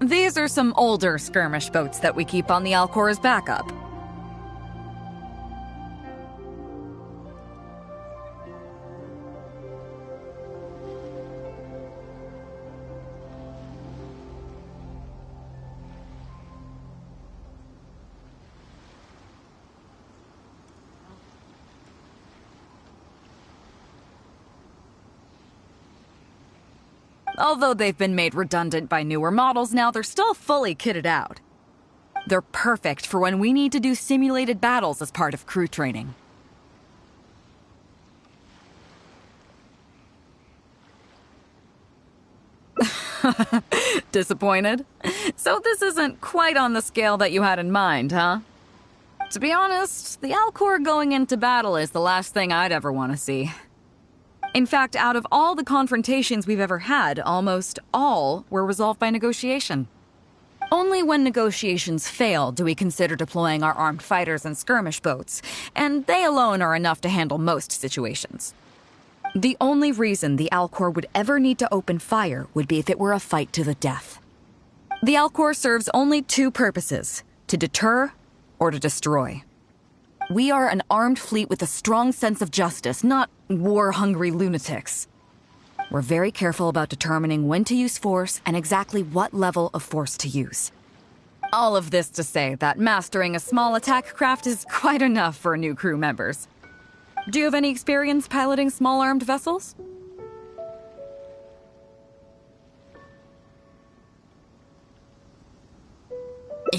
D: These are some older skirmish boats that we keep on the Alcor as backup. Although they've been made redundant by newer models now, they're still fully kitted out. They're perfect for when we need to do simulated battles as part of crew training. Disappointed? So this isn't quite on the scale that you had in mind, huh? To be honest, the Alcor going into battle is the last thing I'd ever want to see. In fact, out of all the confrontations we've ever had, almost all were resolved by negotiation. Only when negotiations fail do we consider deploying our armed fighters and skirmish boats, and they alone are enough to handle most situations. The only reason the Alcor would ever need to open fire would be if it were a fight to the death. The Alcor serves only 2 purposes: to deter or to destroy. We are an armed fleet with a strong sense of justice, not war-hungry lunatics. We're very careful about determining when to use force and exactly what level of force to use. All of this to say that mastering a small attack craft is quite enough for new crew members. Do you have any experience piloting small armed vessels?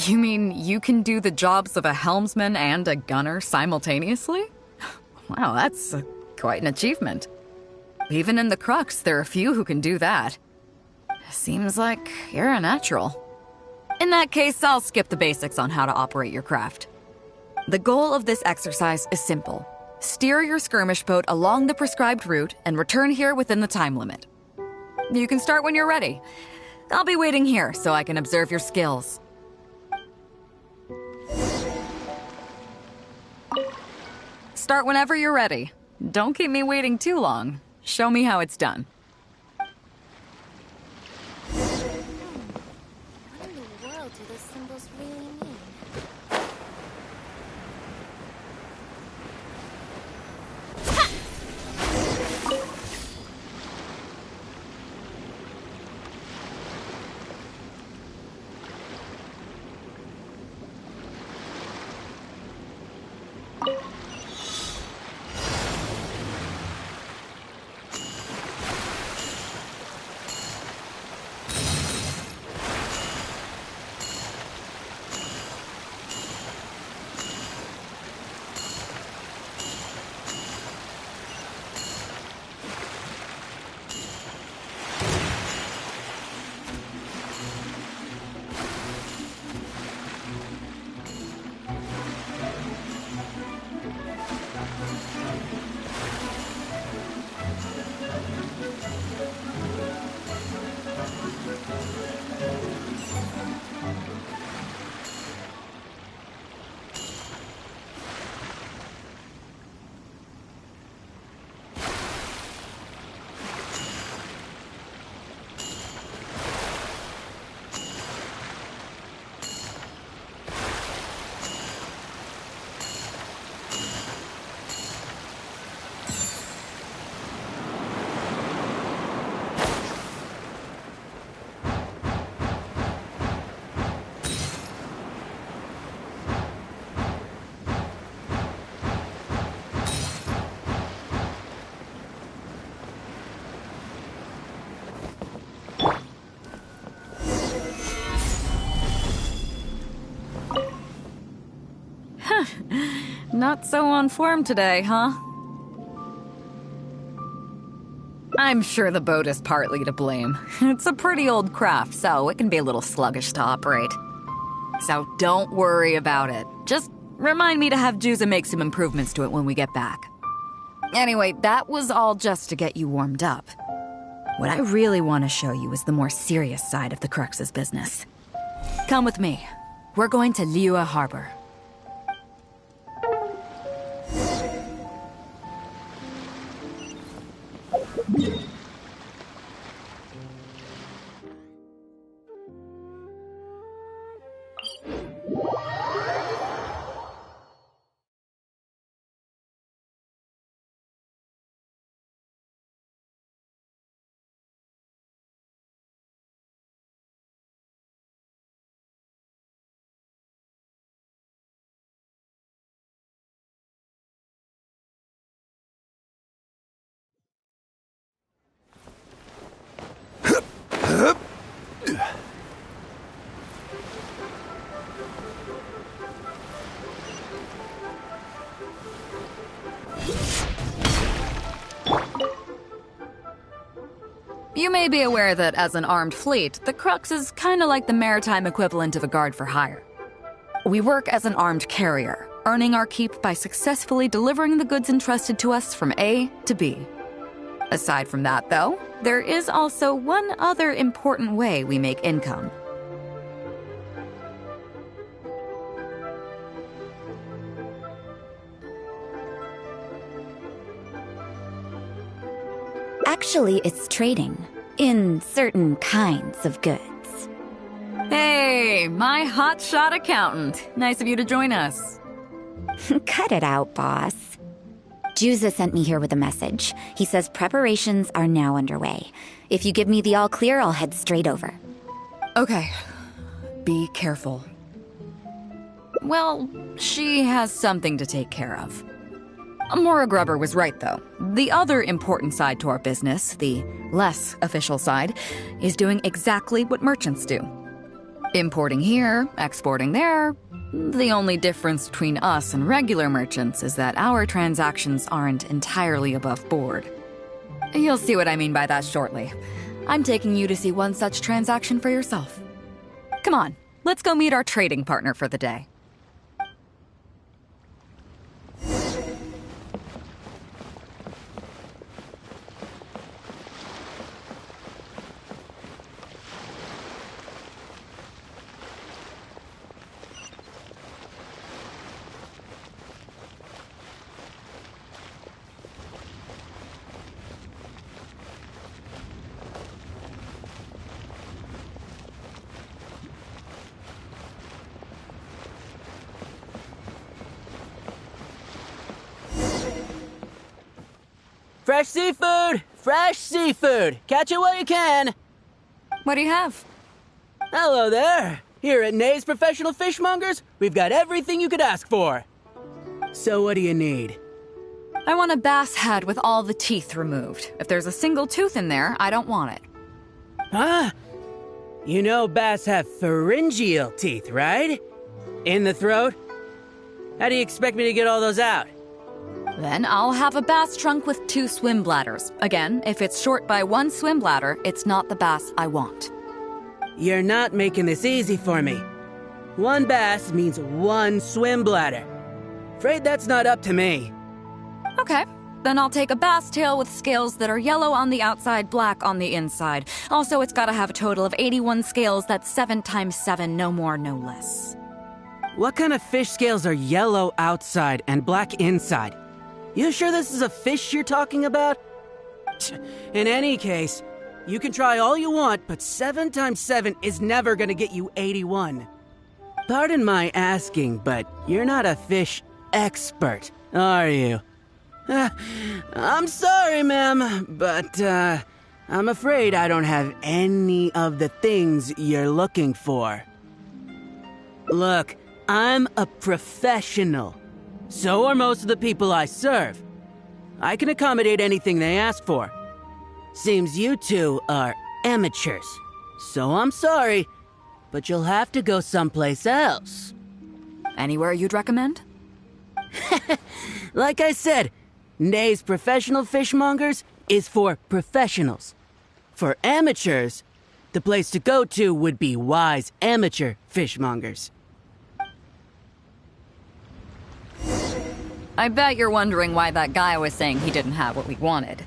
D: You mean you can do the jobs of a helmsman and a gunner simultaneously? Wow, that's quite an achievement. Even in the Crux, there are few who can do that. Seems like you're a natural. In that case, I'll skip the basics on how to operate your craft. The goal of this exercise is simple. Steer your skirmish boat along the prescribed route and return here within the time limit. You can start when you're ready. I'll be waiting here so I can observe your skills. Start whenever you're ready. Don't keep me waiting too long. Show me how it's done.
C: What in the world do those symbols really mean?
D: Not so on form today, huh? I'm sure the boat is partly to blame. It's a pretty old craft, so it can be a little sluggish to operate. So don't worry about it. Just remind me to have Juza make some improvements to it when we get back. Anyway, that was all just to get you warmed up. What I really want to show you is the more serious side of the Crux's business. Come with me. We're going to Liyue Harbor. You may be aware that as an armed fleet, the Crux is kinda like the maritime equivalent of a guard for hire. We work as an armed carrier, earning our keep by successfully delivering the goods entrusted to us from A to B. Aside from that, though, there is also one other important way we make income.
M: Actually, it's trading. In certain kinds of goods.
D: Hey, my hotshot accountant. Nice of you to join us.
M: Cut it out, boss. Juza sent me here with a message. He says preparations are now underway. If you give me the all clear, I'll head straight over.
D: Okay. Be careful. Well, she has something to take care of. Mora Grubber was right, though. The other important side to our business, the less official side, is doing exactly what merchants do. Importing here, exporting there. The only difference between us and regular merchants is that our transactions aren't entirely above board. You'll see what I mean by that shortly. I'm taking you to see one such transaction for yourself. Come on, let's go meet our trading partner for the day.
N: Fresh seafood! Fresh seafood! Catch it while you can!
D: What do you have?
N: Hello there! Here at Nay's Professional Fishmongers, we've got everything you could ask for. So what do you need?
D: I want a bass head with all the teeth removed. If there's a single tooth in there, I don't want it.
N: Huh? You know bass have pharyngeal teeth, right? In the throat? How do you expect me to get all those out?
D: Then I'll have a bass trunk with 2 swim bladders. Again, if it's short by 1 swim bladder, it's not the bass I want.
N: You're not making this easy for me. 1 bass means 1 swim bladder. Afraid that's not up to me.
D: Okay, then I'll take a bass tail with scales that are yellow on the outside, black on the inside. Also, it's gotta have a total of 81 scales, that's 7 times 7, no more, no less.
N: What kind of fish scales are yellow outside and black inside? You sure this is a fish you're talking about? In any case, you can try all you want, but 7 times 7 is never gonna get you 81. Pardon my asking, but you're not a fish expert, are you? I'm sorry, ma'am, but I'm afraid I don't have any of the things you're looking for. Look, I'm a professional. So are most of the people I serve. I can accommodate anything they ask for. Seems you two are amateurs. So I'm sorry, but you'll have to go someplace else.
D: Anywhere you'd recommend?
N: Like I said, Nay's Professional Fishmongers is for professionals. For amateurs, the place to go to would be Wise Amateur Fishmongers.
D: I bet you're wondering why that guy was saying he didn't have what we wanted.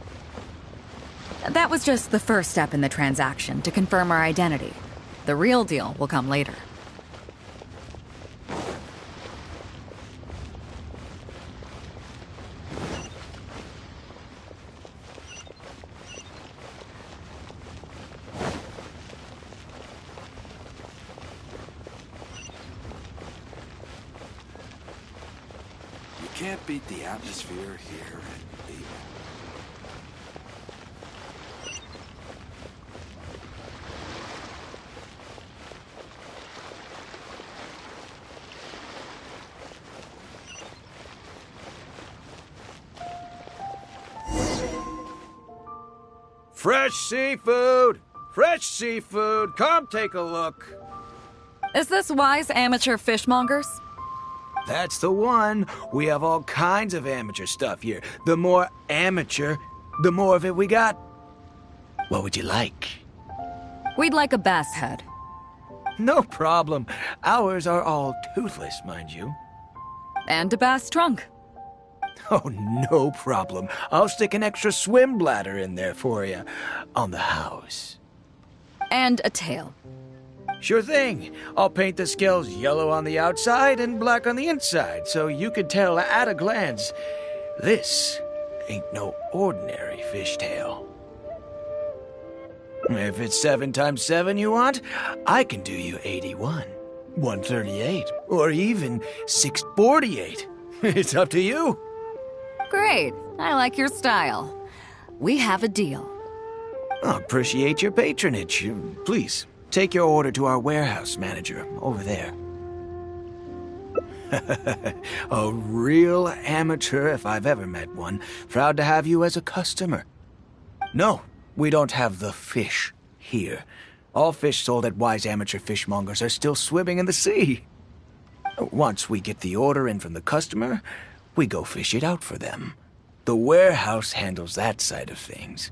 D: That was just the first step in the transaction to confirm our identity. The real deal will come later.
L: Can't beat the atmosphere here at Beidou.
A: Fresh seafood! Fresh seafood! Come take a look.
D: Is this Wise Amateur Fishmongers?
A: That's the one. We have all kinds of amateur stuff here. The more amateur, the more of it we got. What would you like?
D: We'd like a bass head.
A: No problem. Ours are all toothless, mind you.
D: And a bass trunk.
A: Oh, no problem. I'll stick an extra swim bladder in there for you. On the house.
D: And a tail.
A: Sure thing. I'll paint the scales yellow on the outside and black on the inside, so you can tell at a glance, this ain't no ordinary fishtail. If it's 7 times 7 you want, I can do you 81, 138, or even 648. It's up to you.
D: Great. I like your style. We have a deal.
A: I appreciate your patronage. Please. Take your order to our warehouse manager, over there. A real amateur if I've ever met one. Proud to have you as a customer. No, we don't have the fish here. All fish sold at Wise Amateur Fishmongers are still swimming in the sea. Once we get the order in from the customer, we go fish it out for them. The warehouse handles that side of things.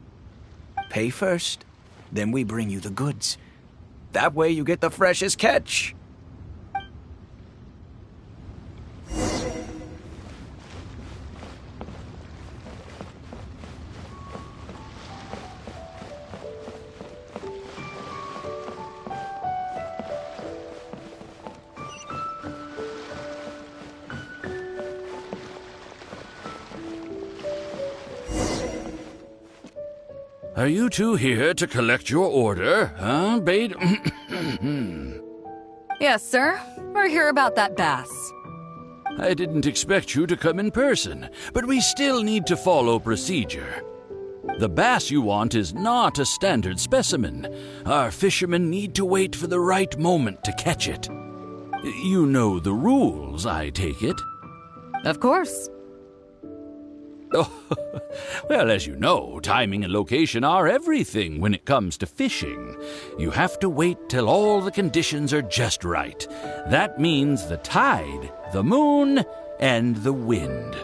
A: Pay first, then we bring you the goods. That way you get the freshest catch.
O: Are you two here to collect your order, huh, Beidou?
D: Yes, sir. We're here about that bass.
O: I didn't expect you to come in person, but we still need to follow procedure. The bass you want is not a standard specimen. Our fishermen need to wait for the right moment to catch it. You know the rules, I take it?
D: Of course.
O: Oh, well, as you know, timing and location are everything when it comes to fishing. You have to wait till all the conditions are just right. That means the tide, the moon, and the wind.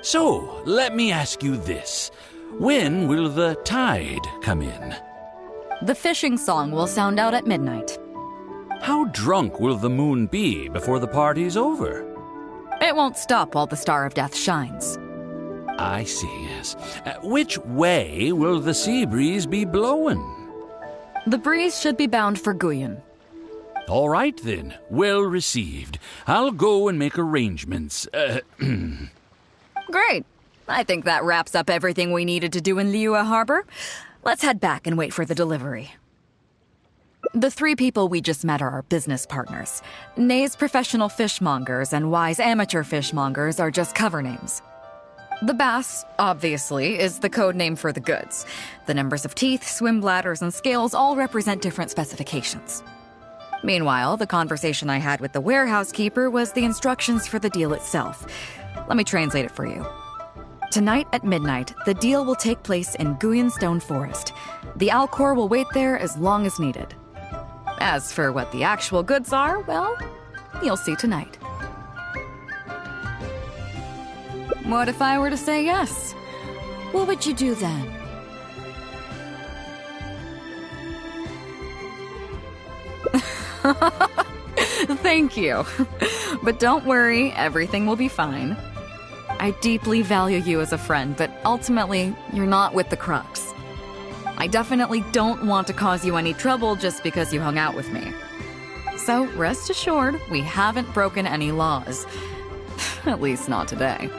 O: So, let me ask you this. When will the tide come in?
D: The fishing song will sound out at midnight.
O: How drunk will the moon be before the party's over?
D: It won't stop while the Star of Death shines.
O: I see, yes. Which way will the sea breeze be blowing?
D: The breeze should be bound for Guyan.
O: All right, then. Well received. I'll go and make arrangements.
D: Great. I think that wraps up everything we needed to do in Liyue Harbor. Let's head back and wait for the delivery. The 3 people we just met are our business partners. Nay's professional fishmongers and Y's amateur fishmongers are just cover names. The bass, obviously, is the code name for the goods. The numbers of teeth, swim bladders, and scales all represent different specifications. Meanwhile, the conversation I had with the warehouse keeper was the instructions for the deal itself. Let me translate it for you. Tonight at midnight, the deal will take place in Guyan Stone Forest. The Alcor will wait there as long as needed. As for what the actual goods are, well, you'll see tonight. What if I were to say yes? What would you do then? Thank you. But don't worry, everything will be fine. I deeply value you as a friend, but ultimately, you're not with the Crux. I definitely don't want to cause you any trouble just because you hung out with me. So rest assured, we haven't broken any laws. At least not today.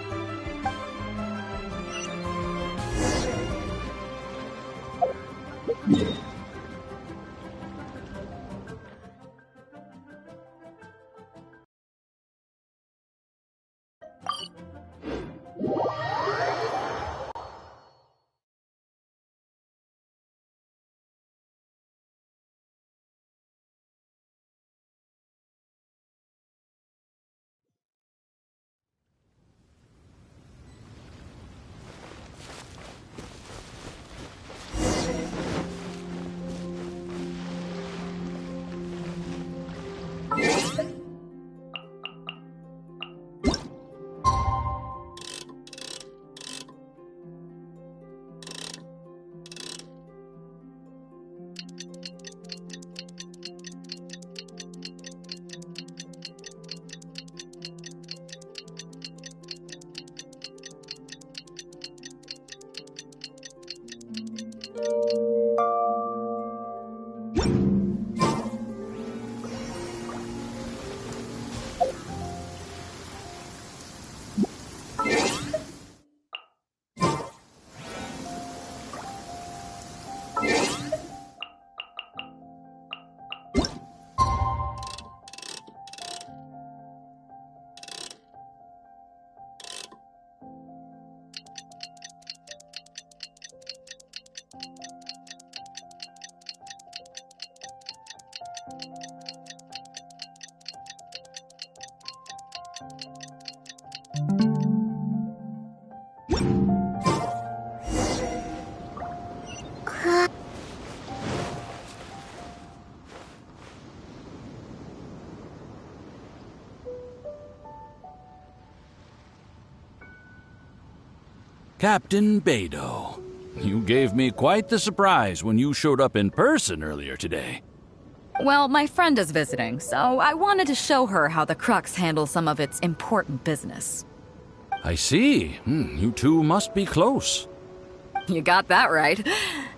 O: Captain Beidou, you gave me quite the surprise when you showed up in person earlier today.
D: Well, my friend is visiting, so I wanted to show her how the Crux handles some of its important business.
O: I see. You two must be close.
D: You got that right.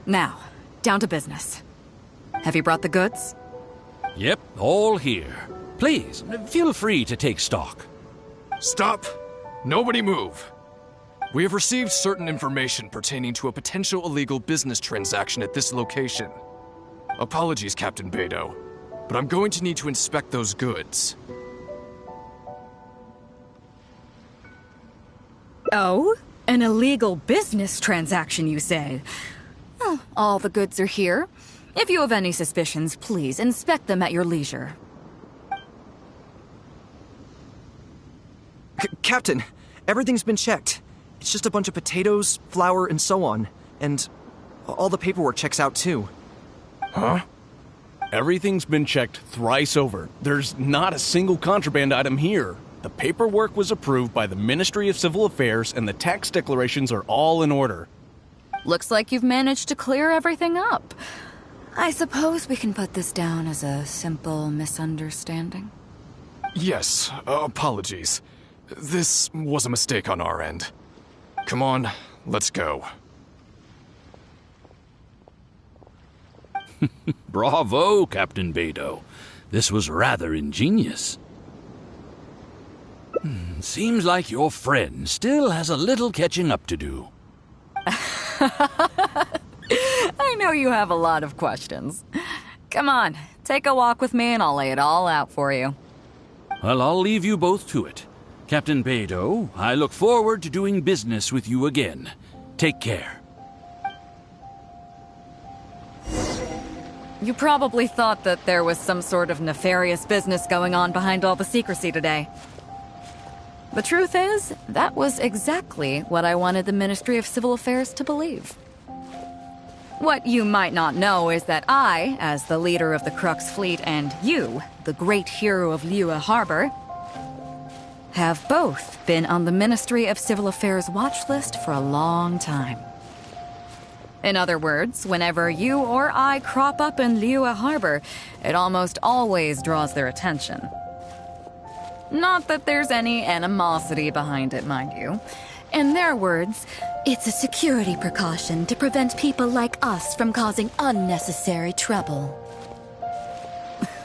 D: Now, down to business. Have you brought the goods?
O: Yep, all here. Please, feel free to take stock.
P: Stop! Nobody move! We have received certain information pertaining to a potential illegal business transaction at this location. Apologies, Captain Beidou, but I'm going to need to inspect those goods.
D: Oh? An illegal business transaction, you say? Well, all the goods are here. If you have any suspicions, please inspect them at your leisure.
Q: Captain, everything's been checked. It's just a bunch of potatoes, flour, and so on. And all the paperwork checks out too.
R: Huh? Everything's been checked thrice over. There's not a single contraband item here. The paperwork was approved by the Ministry of Civil Affairs and the tax declarations are all in order.
D: Looks like you've managed to clear everything up. I suppose we can put this down as a simple misunderstanding.
P: Yes, apologies. This was a mistake on our end. Come on, let's go.
O: Bravo, Captain Beidou. This was rather ingenious. Seems like your friend still has a little catching up to do.
D: I know you have a lot of questions. Come on, take a walk with me and I'll lay it all out for you.
O: Well, I'll leave you both to it. Captain Beidou, I look forward to doing business with you again. Take care.
D: You probably thought that there was some sort of nefarious business going on behind all the secrecy today. The truth is, that was exactly what I wanted the Ministry of Civil Affairs to believe. What you might not know is that I, as the leader of the Crux Fleet, and you, the great hero of Liyue Harbor, have both been on the Ministry of Civil Affairs watch list for a long time. In other words, whenever you or I crop up in Liyue Harbor, it almost always draws their attention. Not that there's any animosity behind it, mind you. In their words,
C: it's a security precaution to prevent people like us from causing unnecessary trouble.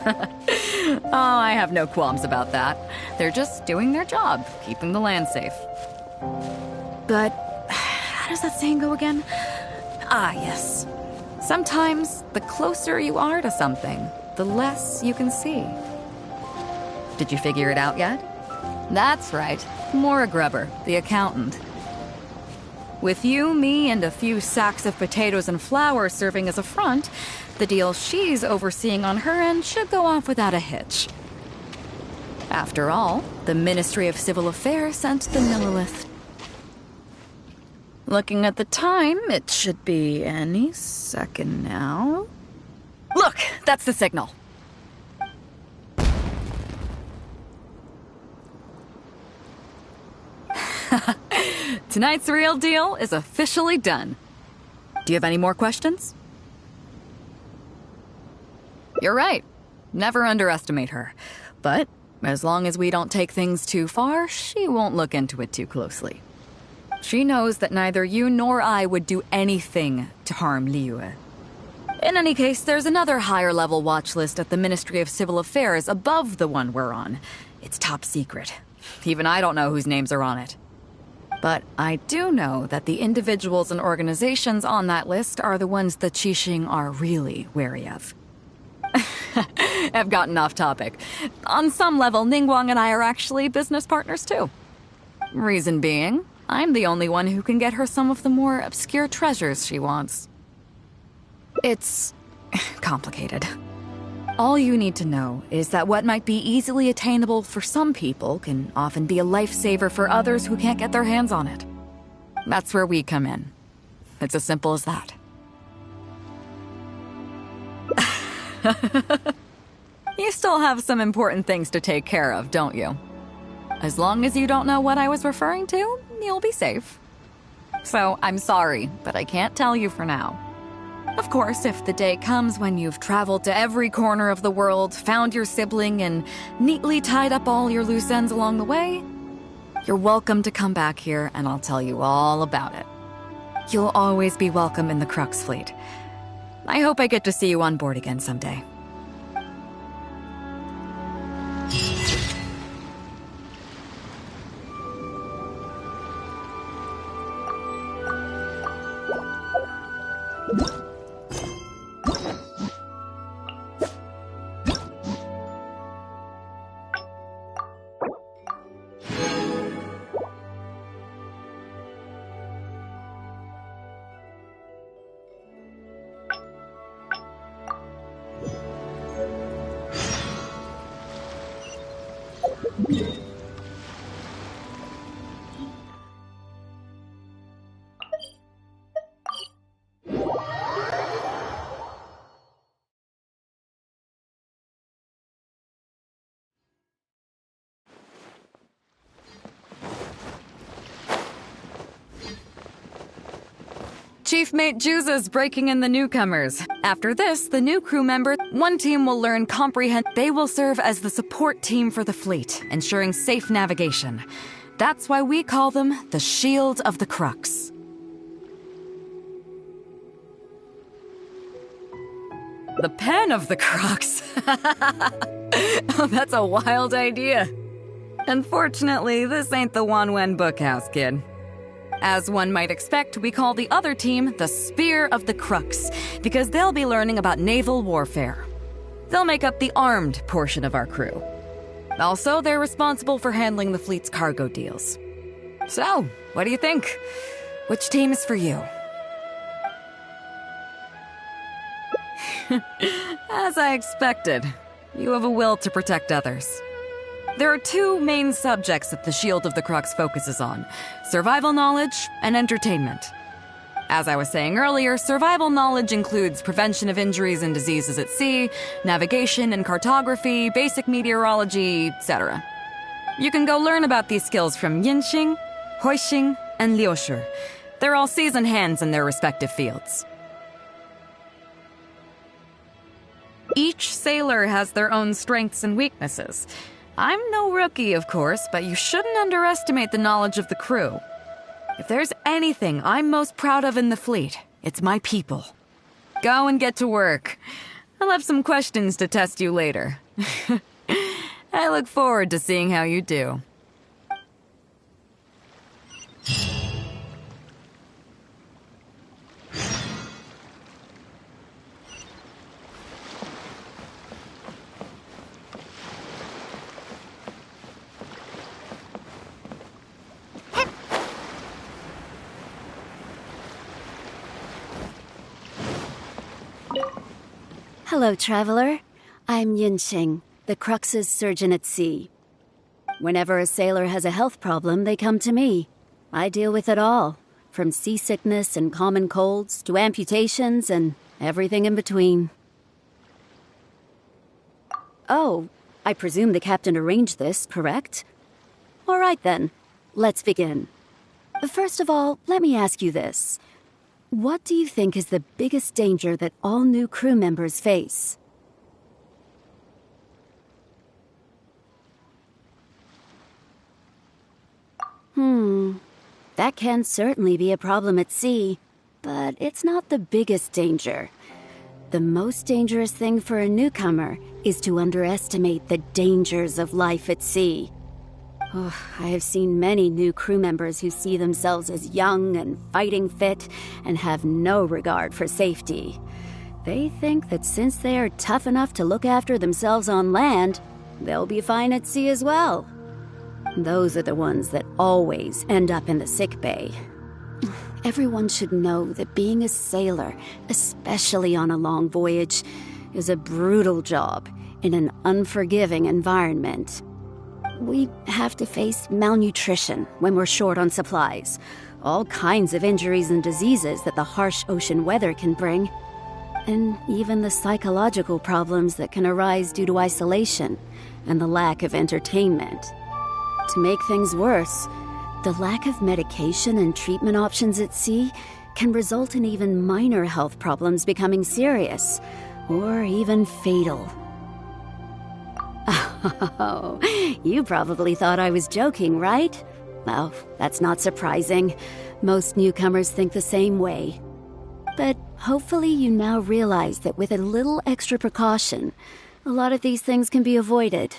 D: Oh, I have no qualms about that. They're just doing their job, keeping the land safe. But how does that saying go again? Ah, yes. Sometimes the closer you are to something, the less you can see. Did you figure it out yet? That's right, Mora Grubber, the accountant. With you, me, and a few sacks of potatoes and flour serving as a front, the deal she's overseeing on her end should go off without a hitch. After all, the Ministry of Civil Affairs sent the Millilith. Looking at the time, it should be any second now. Look, that's the signal. Tonight's real deal is officially done. Do you have any more questions? You're right. Never underestimate her. But as long as we don't take things too far, she won't look into it too closely. She knows that neither you nor I would do anything to harm Liyue. In any case, there's another higher-level watch list at the Ministry of Civil Affairs above the one we're on. It's top secret. Even I don't know whose names are on it. But I do know that the individuals and organizations on that list are the ones the Qixing are really wary of. I've gotten off topic. On some level, Ningguang and I are actually business partners too. Reason being, I'm the only one who can get her some of the more obscure treasures she wants. It's complicated. All you need to know is that what might be easily attainable for some people can often be a lifesaver for others who can't get their hands on it. That's where we come in. It's as simple as that. You still have some important things to take care of, don't you? As long as you don't know what I was referring to, you'll be safe. So, I'm sorry, but I can't tell you for now. Of course, if the day comes when you've traveled to every corner of the world, found your sibling, and neatly tied up all your loose ends along the way, you're welcome to come back here and I'll tell you all about it. You'll always be welcome in the Crux Fleet. I hope I get to see you on board again someday. Chief Mate Juza's breaking in the newcomers. After this, the new crew member, one team will learn comprehend. They will serve as the support team for the fleet, ensuring safe navigation. That's why we call them the Shield of the Crux. The Pen of the Crux. Oh, that's a wild idea. Unfortunately, this ain't the Wanwen Bookhouse, kid. As one might expect, we call the other team the Spear of the Crux, because they'll be learning about naval warfare. They'll make up the armed portion of our crew. Also, they're responsible for handling the fleet's cargo deals. So, what do you think? Which team is for you? As I expected, you have a will to protect others. There are two main subjects that the Shield of the Crux focuses on: survival knowledge and entertainment. As I was saying earlier, survival knowledge includes prevention of injuries and diseases at sea, navigation and cartography, basic meteorology, etc. You can go learn about these skills from Yinxing, Huixing, and Liushi. They're all seasoned hands in their respective fields. Each sailor has their own strengths and weaknesses. I'm no rookie, of course, but you shouldn't underestimate the knowledge of the crew. If there's anything I'm most proud of in the fleet, it's my people. Go and get to work. I'll have some questions to test you later. I look forward to seeing how you do.
S: Hello, traveler. I'm Yinxing, the Crux's surgeon at sea. Whenever a sailor has a health problem, they come to me. I deal with it all, from seasickness and common colds to amputations and everything in between. Oh, I presume the captain arranged this, correct? All right then, let's begin. First of all, let me ask you this. What do you think is the biggest danger that all new crew members face? That can certainly be a problem at sea, but it's not the biggest danger. The most dangerous thing for a newcomer is to underestimate the dangers of life at sea. Oh, I have seen many new crew members who see themselves as young and fighting fit and have no regard for safety. They think that since they are tough enough to look after themselves on land, they'll be fine at sea as well. Those are the ones that always end up in the sick bay. Everyone should know that being a sailor, especially on a long voyage, is a brutal job in an unforgiving environment. We have to face malnutrition when we're short on supplies, all kinds of injuries and diseases that the harsh ocean weather can bring, and even the psychological problems that can arise due to isolation and the lack of entertainment. To make things worse, the lack of medication and treatment options at sea can result in even minor health problems becoming serious, or even fatal. Oh, you probably thought I was joking, right? Well, that's not surprising. Most newcomers think the same way. But hopefully you now realize that with a little extra precaution, a lot of these things can be avoided.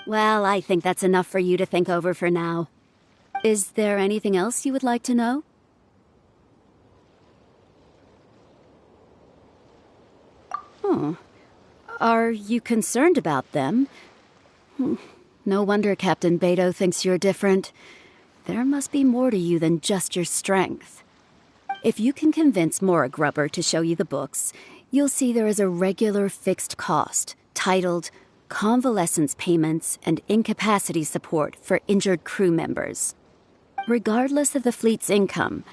S: Well, I think that's enough for you to think over for now. Is there anything else you would like to know? Are you concerned about them? No wonder Captain Beidou thinks you're different. There must be more to you than just your strength. If you can convince Mora Grubber to show you the books, you'll see there is a regular fixed cost, titled Convalescence Payments and Incapacity Support for Injured Crew Members. Regardless of the fleet's income,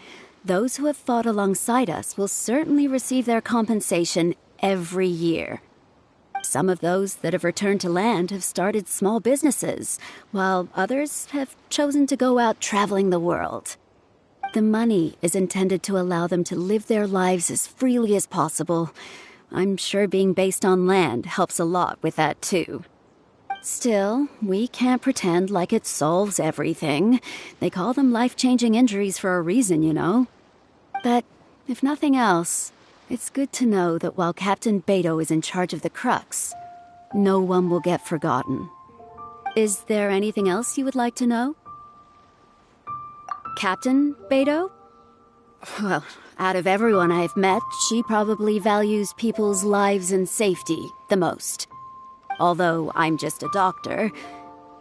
S: those who have fought alongside us will certainly receive their compensation every year. Some of those that have returned to land have started small businesses, while others have chosen to go out traveling the world. The money is intended to allow them to live their lives as freely as possible. I'm sure being based on land helps a lot with that, too. Still, we can't pretend like it solves everything. They call them life-changing injuries for a reason, you know. But, if nothing else, it's good to know that while Captain Beidou is in charge of the Crux, no one will get forgotten. Is there anything else you would like to know? Captain Beidou? Well, out of everyone I've met, she probably values people's lives and safety the most. Although I'm just a doctor,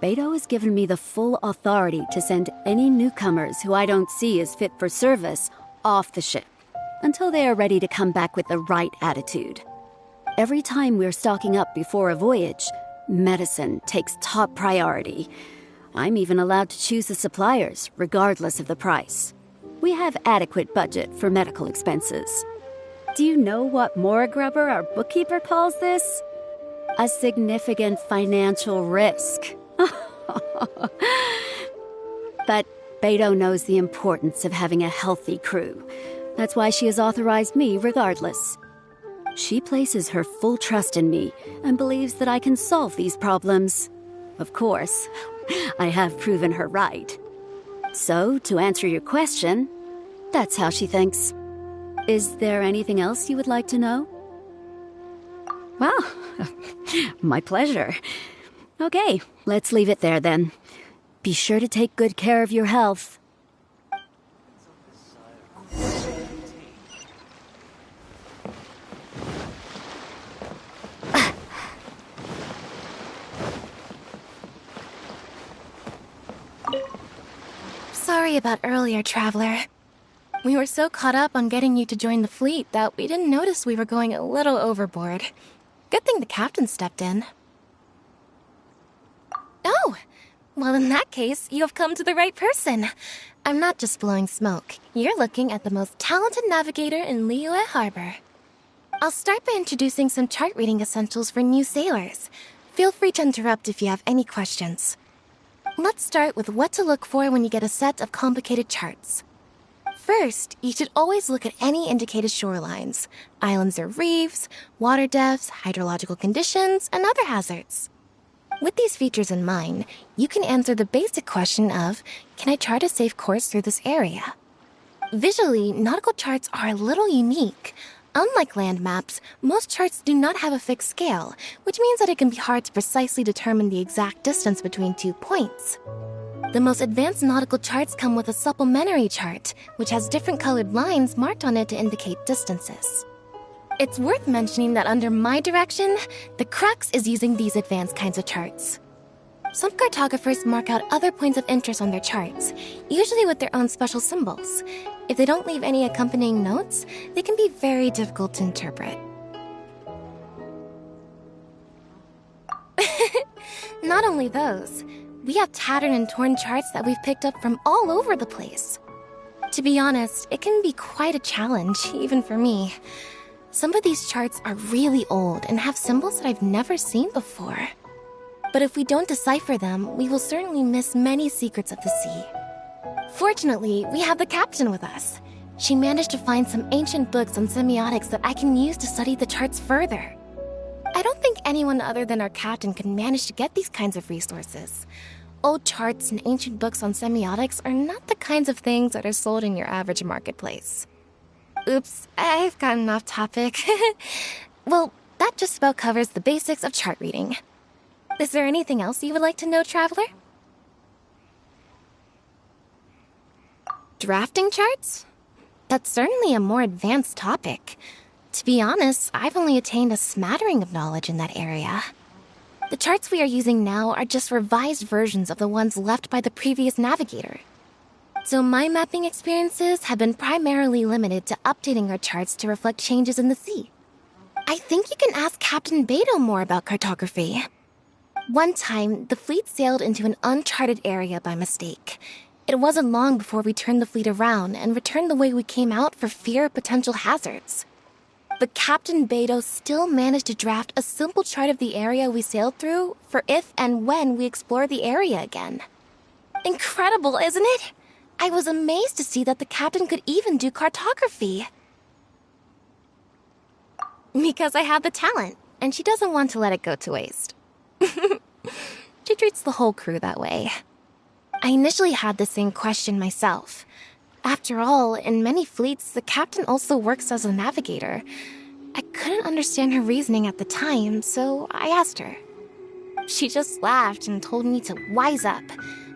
S: Beidou has given me the full authority to send any newcomers who I don't see as fit for service off the ship, until they are ready to come back with the right attitude. Every time we're stocking up before a voyage, medicine takes top priority. I'm even allowed to choose the suppliers, regardless of the price. We have adequate budget for medical expenses. Do you know what Mora Grubber, our bookkeeper, calls this? A significant financial risk. But Beidou knows the importance of having a healthy crew. That's why she has authorized me regardless. She places her full trust in me and believes that I can solve these problems. Of course, I have proven her right. So, to answer your question, that's how she thinks. Is there anything else you would like to know? Well, my pleasure. Okay, let's leave it there then. Be sure to take good care of your health.
C: Sorry about earlier, Traveler. We were so caught up on getting you to join the fleet that we didn't notice we were going a little overboard. Good thing the captain stepped in. Oh! Well, in that case, you have come to the right person. I'm not just blowing smoke. You're looking at the most talented navigator in Liyue Harbor. I'll start by introducing some chart reading essentials for new sailors. Feel free to interrupt if you have any questions. Let's start with what to look for when you get a set of complicated charts. First, you should always look at any indicated shorelines, islands or reefs, water depths, hydrological conditions, and other hazards. With these features in mind, you can answer the basic question of, can I chart a safe course through this area? Visually, nautical charts are a little unique. Unlike land maps, most charts do not have a fixed scale, which means that it can be hard to precisely determine the exact distance between 2 points. The most advanced nautical charts come with a supplementary chart, which has different colored lines marked on it to indicate distances. It's worth mentioning that under my direction, the Crux is using these advanced kinds of charts. Some cartographers mark out other points of interest on their charts, usually with their own special symbols. If they don't leave any accompanying notes, they can be very difficult to interpret. Not only those, we have tattered and torn charts that we've picked up from all over the place. To be honest, it can be quite a challenge, even for me. Some of these charts are really old and have symbols that I've never seen before. But if we don't decipher them, we will certainly miss many secrets of the sea. Fortunately, we have the captain with us. She managed to find some ancient books on semiotics that I can use to study the charts further. I don't think anyone other than our captain could manage to get these kinds of resources. Old charts and ancient books on semiotics are not the kinds of things that are sold in your average marketplace. Oops, I've gotten off topic. Well, that just about covers the basics of chart reading. Is there anything else you would like to know, Traveler? Drafting charts? That's certainly a more advanced topic. To be honest, I've only attained a smattering of knowledge in that area. The charts we are using now are just revised versions of the ones left by the previous navigator. So my mapping experiences have been primarily limited to updating our charts to reflect changes in the sea. I think you can ask Captain Beidou more about cartography. One time, the fleet sailed into an uncharted area by mistake. It wasn't long before we turned the fleet around and returned the way we came out for fear of potential hazards. But Captain Beidou still managed to draft a simple chart of the area we sailed through for if and when we explore the area again. Incredible, isn't it? I was amazed to see that the captain could even do cartography. Because I have the talent, and she doesn't want to let it go to waste. She treats the whole crew that way. I initially had the same question myself. After all, in many fleets, the captain also works as a navigator. I couldn't understand her reasoning at the time, so I asked her. She just laughed and told me to wise up,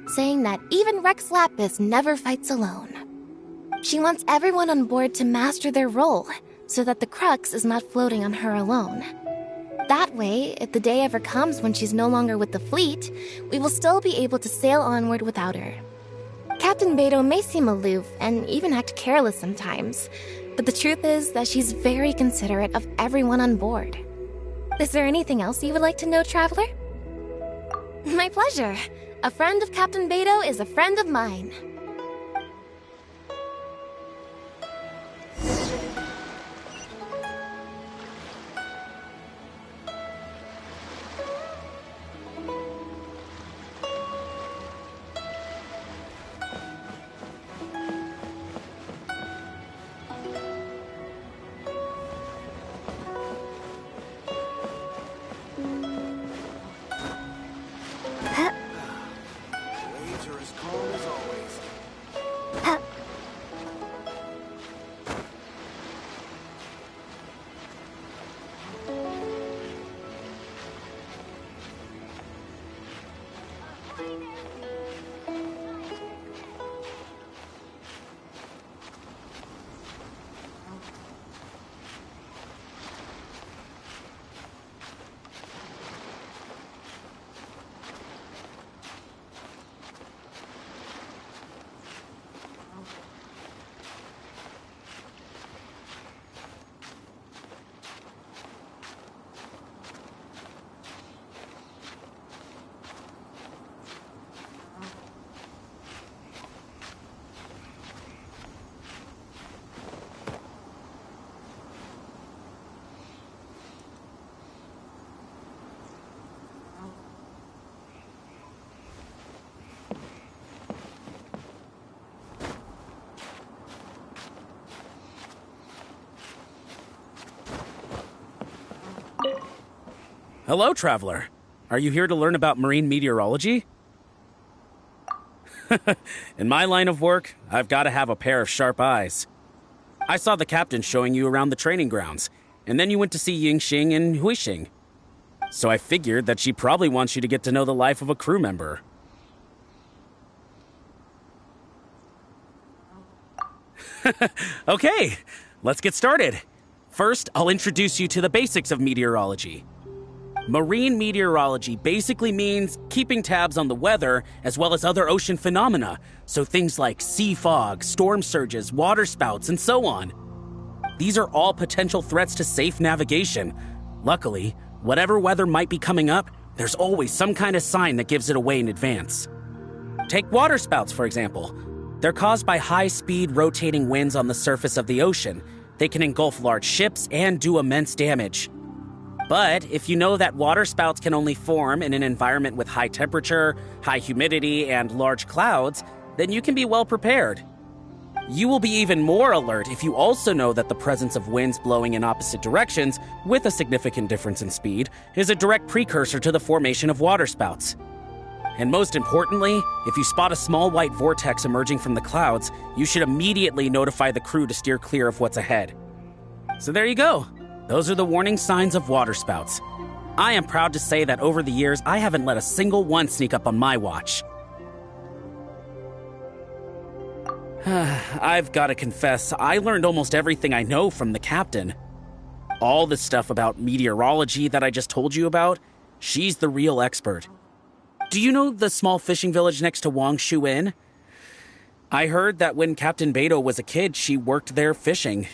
C: saying that even Rex Lapis never fights alone. She wants everyone on board to master their role, so that the crux is not floating on her alone. That way, if the day ever comes when she's no longer with the fleet, we will still be able to sail onward without her. Captain Beidou may seem aloof and even act careless sometimes, but the truth is that she's very considerate of everyone on board. Is there anything else you would like to know, Traveler? My pleasure. A friend of Captain Beidou is a friend of mine.
L: Waves are as calm as always.
N: Hello, Traveler. Are you here to learn about marine meteorology? In my line of work, I've got to have a pair of sharp eyes. I saw the captain showing you around the training grounds, and then you went to see Yingxing and Huixing. So I figured that she probably wants you to get to know the life of a crew member. Okay, let's get started. First, I'll introduce you to the basics of meteorology. Marine meteorology basically means keeping tabs on the weather as well as other ocean phenomena, so things like sea fog, storm surges, water spouts, and so on. These are all potential threats to safe navigation. Luckily, whatever weather might be coming up, there's always some kind of sign that gives it away in advance. Take water spouts, for example. They're caused by high-speed rotating winds on the surface of the ocean. They can engulf large ships and do immense damage. But if you know that water spouts can only form in an environment with high temperature, high humidity, and large clouds, then you can be well prepared. You will be even more alert if you also know that the presence of winds blowing in opposite directions, with a significant difference in speed, is a direct precursor to the formation of water spouts. And most importantly, if you spot a small white vortex emerging from the clouds, you should immediately notify the crew to steer clear of what's ahead. So there you go. Those are the warning signs of water spouts. I am proud to say that over the years, I haven't let a single one sneak up on my watch. I've got to confess, I learned almost everything I know from the captain. All the stuff about meteorology that I just told you about, she's the real expert. Do you know the small fishing village next to Wangshu Inn? I heard that when Captain Beidou was a kid, she worked there fishing.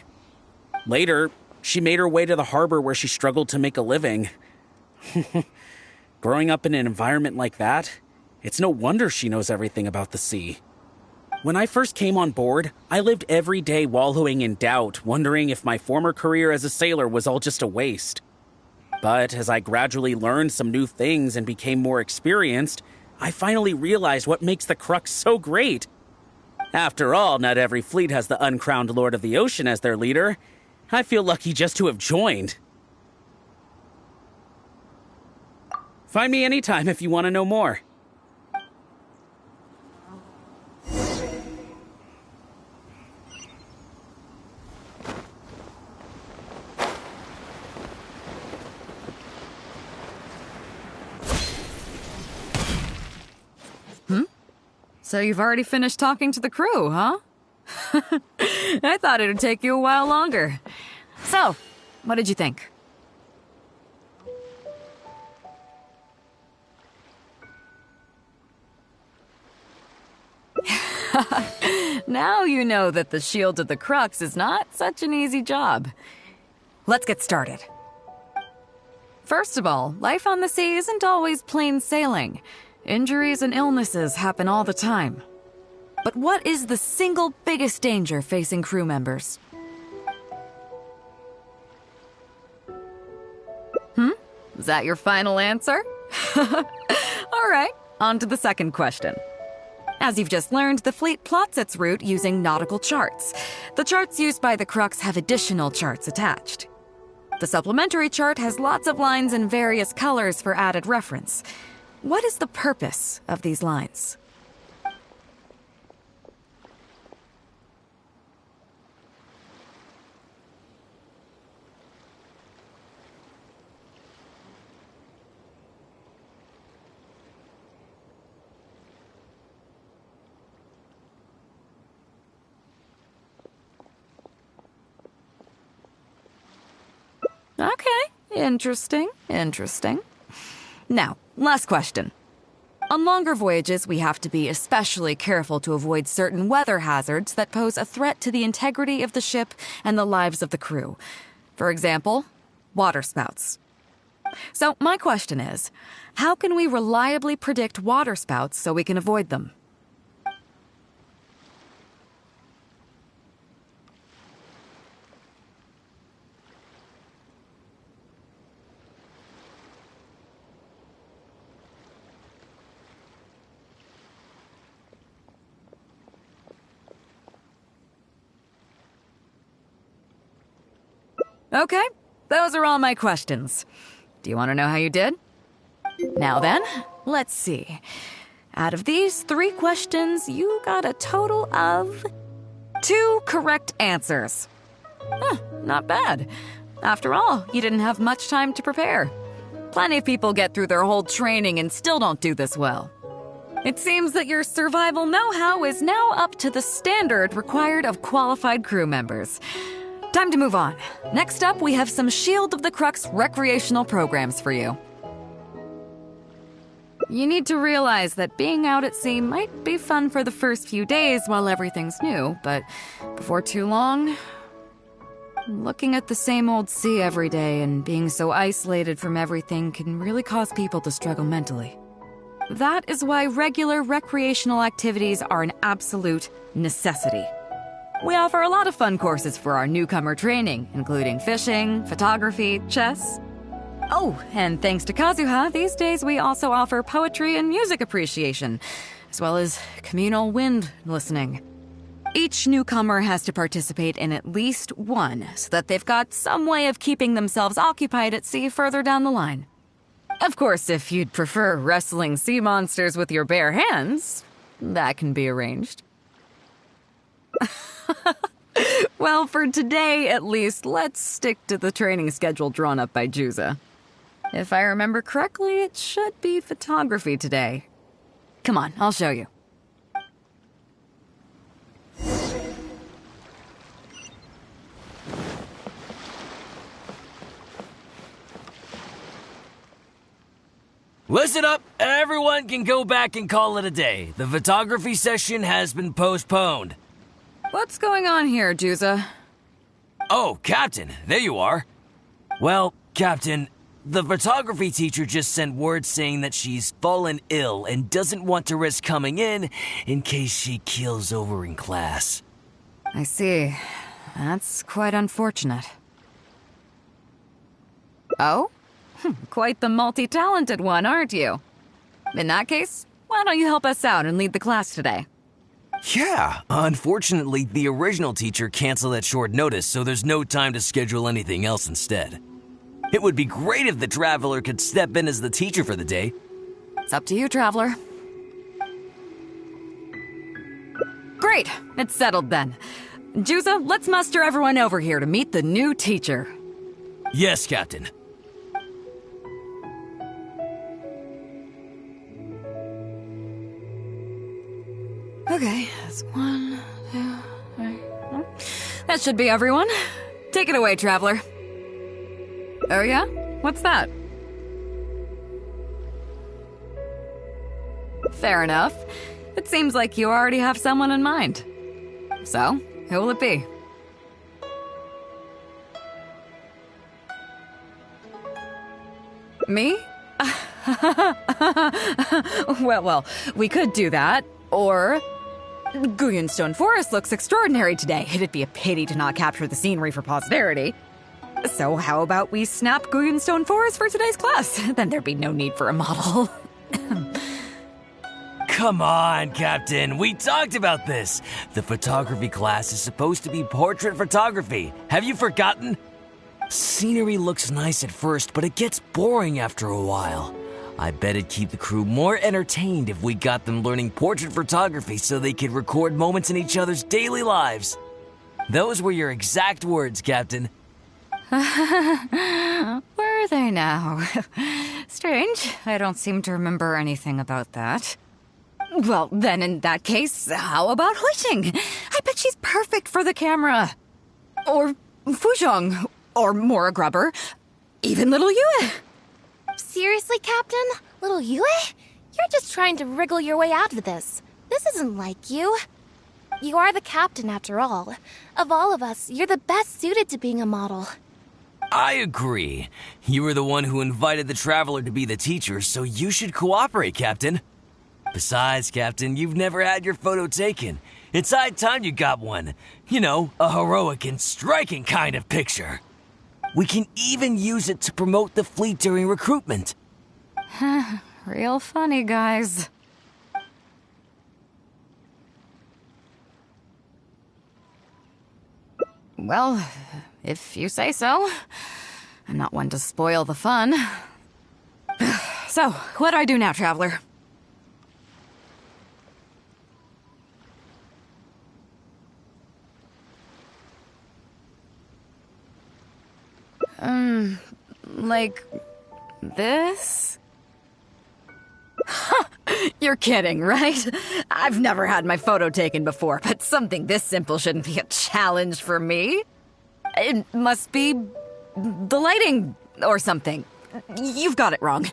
N: Later, she made her way to the harbor where she struggled to make a living. Growing up in an environment like that, it's no wonder she knows everything about the sea. When I first came on board, I lived every day wallowing in doubt, wondering if my former career as a sailor was all just a waste. But as I gradually learned some new things and became more experienced, I finally realized what makes the Crux so great.
T: After all, not every fleet has the uncrowned Lord of the Ocean as their leader. I feel lucky just to have joined. Find me anytime if you want to know more.
D: So you've already finished talking to the crew, huh? I thought it'd take you a while longer. So, what did you think? Now you know that the Shield of the Crux is not such an easy job. Let's get started. First of all, life on the sea isn't always plain sailing. Injuries and illnesses happen all the time. But what is the single biggest danger facing crew members? Is that your final answer? All right, on to the second question. As you've just learned, the fleet plots its route using nautical charts. The charts used by the Crux have additional charts attached. The supplementary chart has lots of lines in various colors for added reference. What is the purpose of these lines? Okay, interesting. Now, last question. On longer voyages, we have to be especially careful to avoid certain weather hazards that pose a threat to the integrity of the ship and the lives of the crew. For example, waterspouts. So my question is, how can we reliably predict waterspouts so we can avoid them? Okay, those are all my questions. Do you want to know how you did? Now then, let's see. Out of these 3 questions, you got a total of 2 correct answers. Not bad. After all, you didn't have much time to prepare. Plenty of people get through their whole training and still don't do this well. It seems that your survival know-how is now up to the standard required of qualified crew members. Time to move on. Next up, we have some Shield of the Crux recreational programs for you. You need to realize that being out at sea might be fun for the first few days while everything's new, but before too long, looking at the same old sea every day and being so isolated from everything can really cause people to struggle mentally. That is why regular recreational activities are an absolute necessity. We offer a lot of fun courses for our newcomer training, including fishing, photography, chess. Oh, and thanks to Kazuha, these days we also offer poetry and music appreciation, as well as communal wind listening. Each newcomer has to participate in at least one, so that they've got some way of keeping themselves occupied at sea further down the line. Of course, if you'd prefer wrestling sea monsters with your bare hands, that can be arranged. Well, for today, at least, let's stick to the training schedule drawn up by Juza. If I remember correctly, it should be photography today. Come on, I'll show you.
U: Listen up, everyone can go back and call it a day. The photography session has been postponed.
D: What's going on here, Juza?
U: Oh, Captain, there you are. Well, Captain, the photography teacher just sent word saying that she's fallen ill and doesn't want to risk coming in case she keels over in class.
D: I see. That's quite unfortunate. Oh? Quite the multi-talented one, aren't you? In that case, why don't you help us out and lead the class today?
U: Yeah, unfortunately, the original teacher canceled at short notice, so there's no time to schedule anything else instead. It would be great if the Traveler could step in as the teacher for the day.
D: It's up to you, Traveler. Great, it's settled then. Juza, let's muster everyone over here to meet the new teacher.
U: Yes, Captain.
D: Okay, that's 1, 2, 3. That should be everyone. Take it away, Traveler. Oh yeah? What's that? Fair enough. It seems like you already have someone in mind. So, who will it be? Me? Well, we could do that, or... Guyonstone Forest looks extraordinary today. It'd be a pity to not capture the scenery for posterity. So how about we snap Guyonstone Forest for today's class? Then there'd be no need for a model.
U: Come on, Captain. We talked about this. The photography class is supposed to be portrait photography. Have you forgotten? Scenery looks nice at first, but it gets boring after a while. I bet it'd keep the crew more entertained if we got them learning portrait photography so they could record moments in each other's daily lives. Those were your exact words, Captain.
D: Were they now? Strange. I don't seem to remember anything about that. Well, then in that case, how about Huixing? I bet she's perfect for the camera. Or Fuzhong. Or Mora Grubber. Even little Yue.
C: Seriously, Captain? Little Yue? You're just trying to wriggle your way out of this. This isn't like you. You are the captain, after all. Of all of us, you're the best suited to being a model.
U: I agree. You were the one who invited the Traveler to be the teacher, so you should cooperate, Captain. Besides, Captain, you've never had your photo taken. It's high time you got one. You know, a heroic and striking kind of picture. We can even use it to promote the fleet during recruitment.
D: Real funny, guys. Well, if you say so. I'm not one to spoil the fun. So, what do I do now, Traveler? Like this? You're kidding, right? I've never had my photo taken before, but something this simple shouldn't be a challenge for me. It must be the lighting or something. You've got it wrong.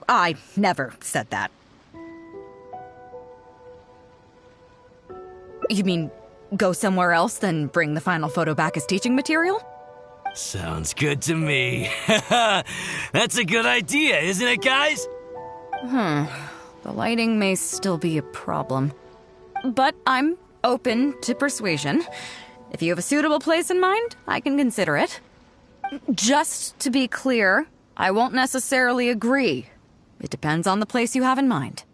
D: I never said that. You mean go somewhere else, then bring the final photo back as teaching material?
U: Sounds good to me. That's a good idea, isn't it, guys?
D: The lighting may still be a problem. But I'm open to persuasion. If you have a suitable place in mind, I can consider it. Just to be clear, I won't necessarily agree. It depends on the place you have in mind.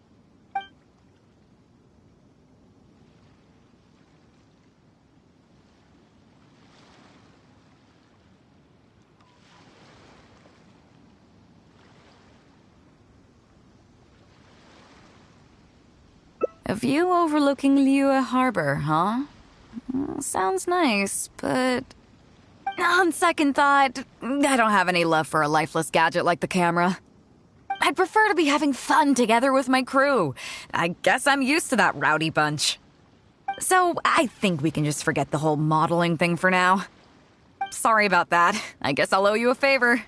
D: A view overlooking Liyue Harbor, huh? Sounds nice, but... on second thought, I don't have any love for a lifeless gadget like the camera. I'd prefer to be having fun together with my crew. I guess I'm used to that rowdy bunch. So I think we can just forget the whole modeling thing for now. Sorry about that. I guess I'll owe you a favor.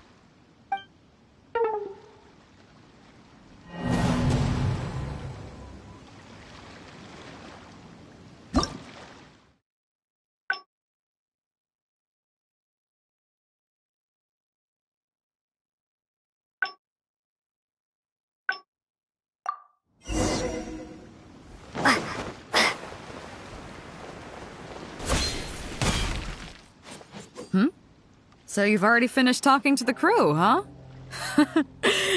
D: So you've already finished talking to the crew, huh?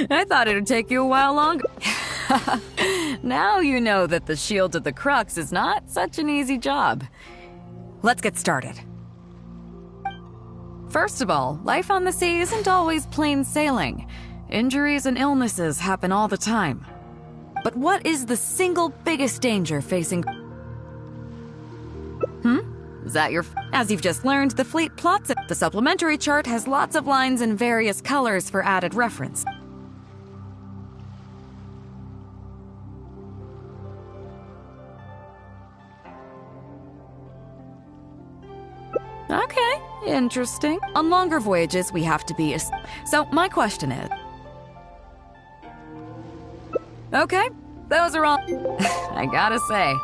D: I thought it'd take you a while longer. Now you know that the Shield of the Crux is not such an easy job. Let's get started. First of all, life on the sea isn't always plain sailing. Injuries and illnesses happen all the time. But what is the single biggest danger facing... Is that your... As you've just learned, the fleet plots it. The supplementary chart has lots of lines in various colors for added reference. Okay, interesting. On longer voyages, we have to be... So, my question is... Okay, those are all... I gotta say,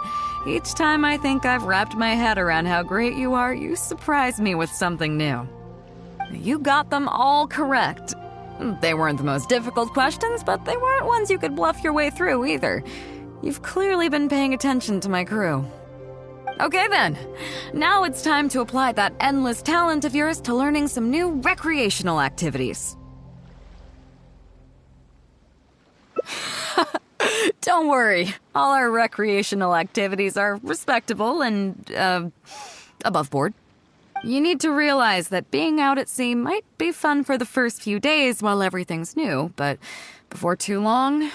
D: each time I think I've wrapped my head around how great you are, you surprise me with something new. You got them all correct. They weren't the most difficult questions, but they weren't ones you could bluff your way through either. You've clearly been paying attention to my crew. Okay then, now it's time to apply that endless talent of yours to learning some new recreational activities. Don't worry, all our recreational activities are respectable and, above board. You need to realize that being out at sea might be fun for the first few days while everything's new, but before too long,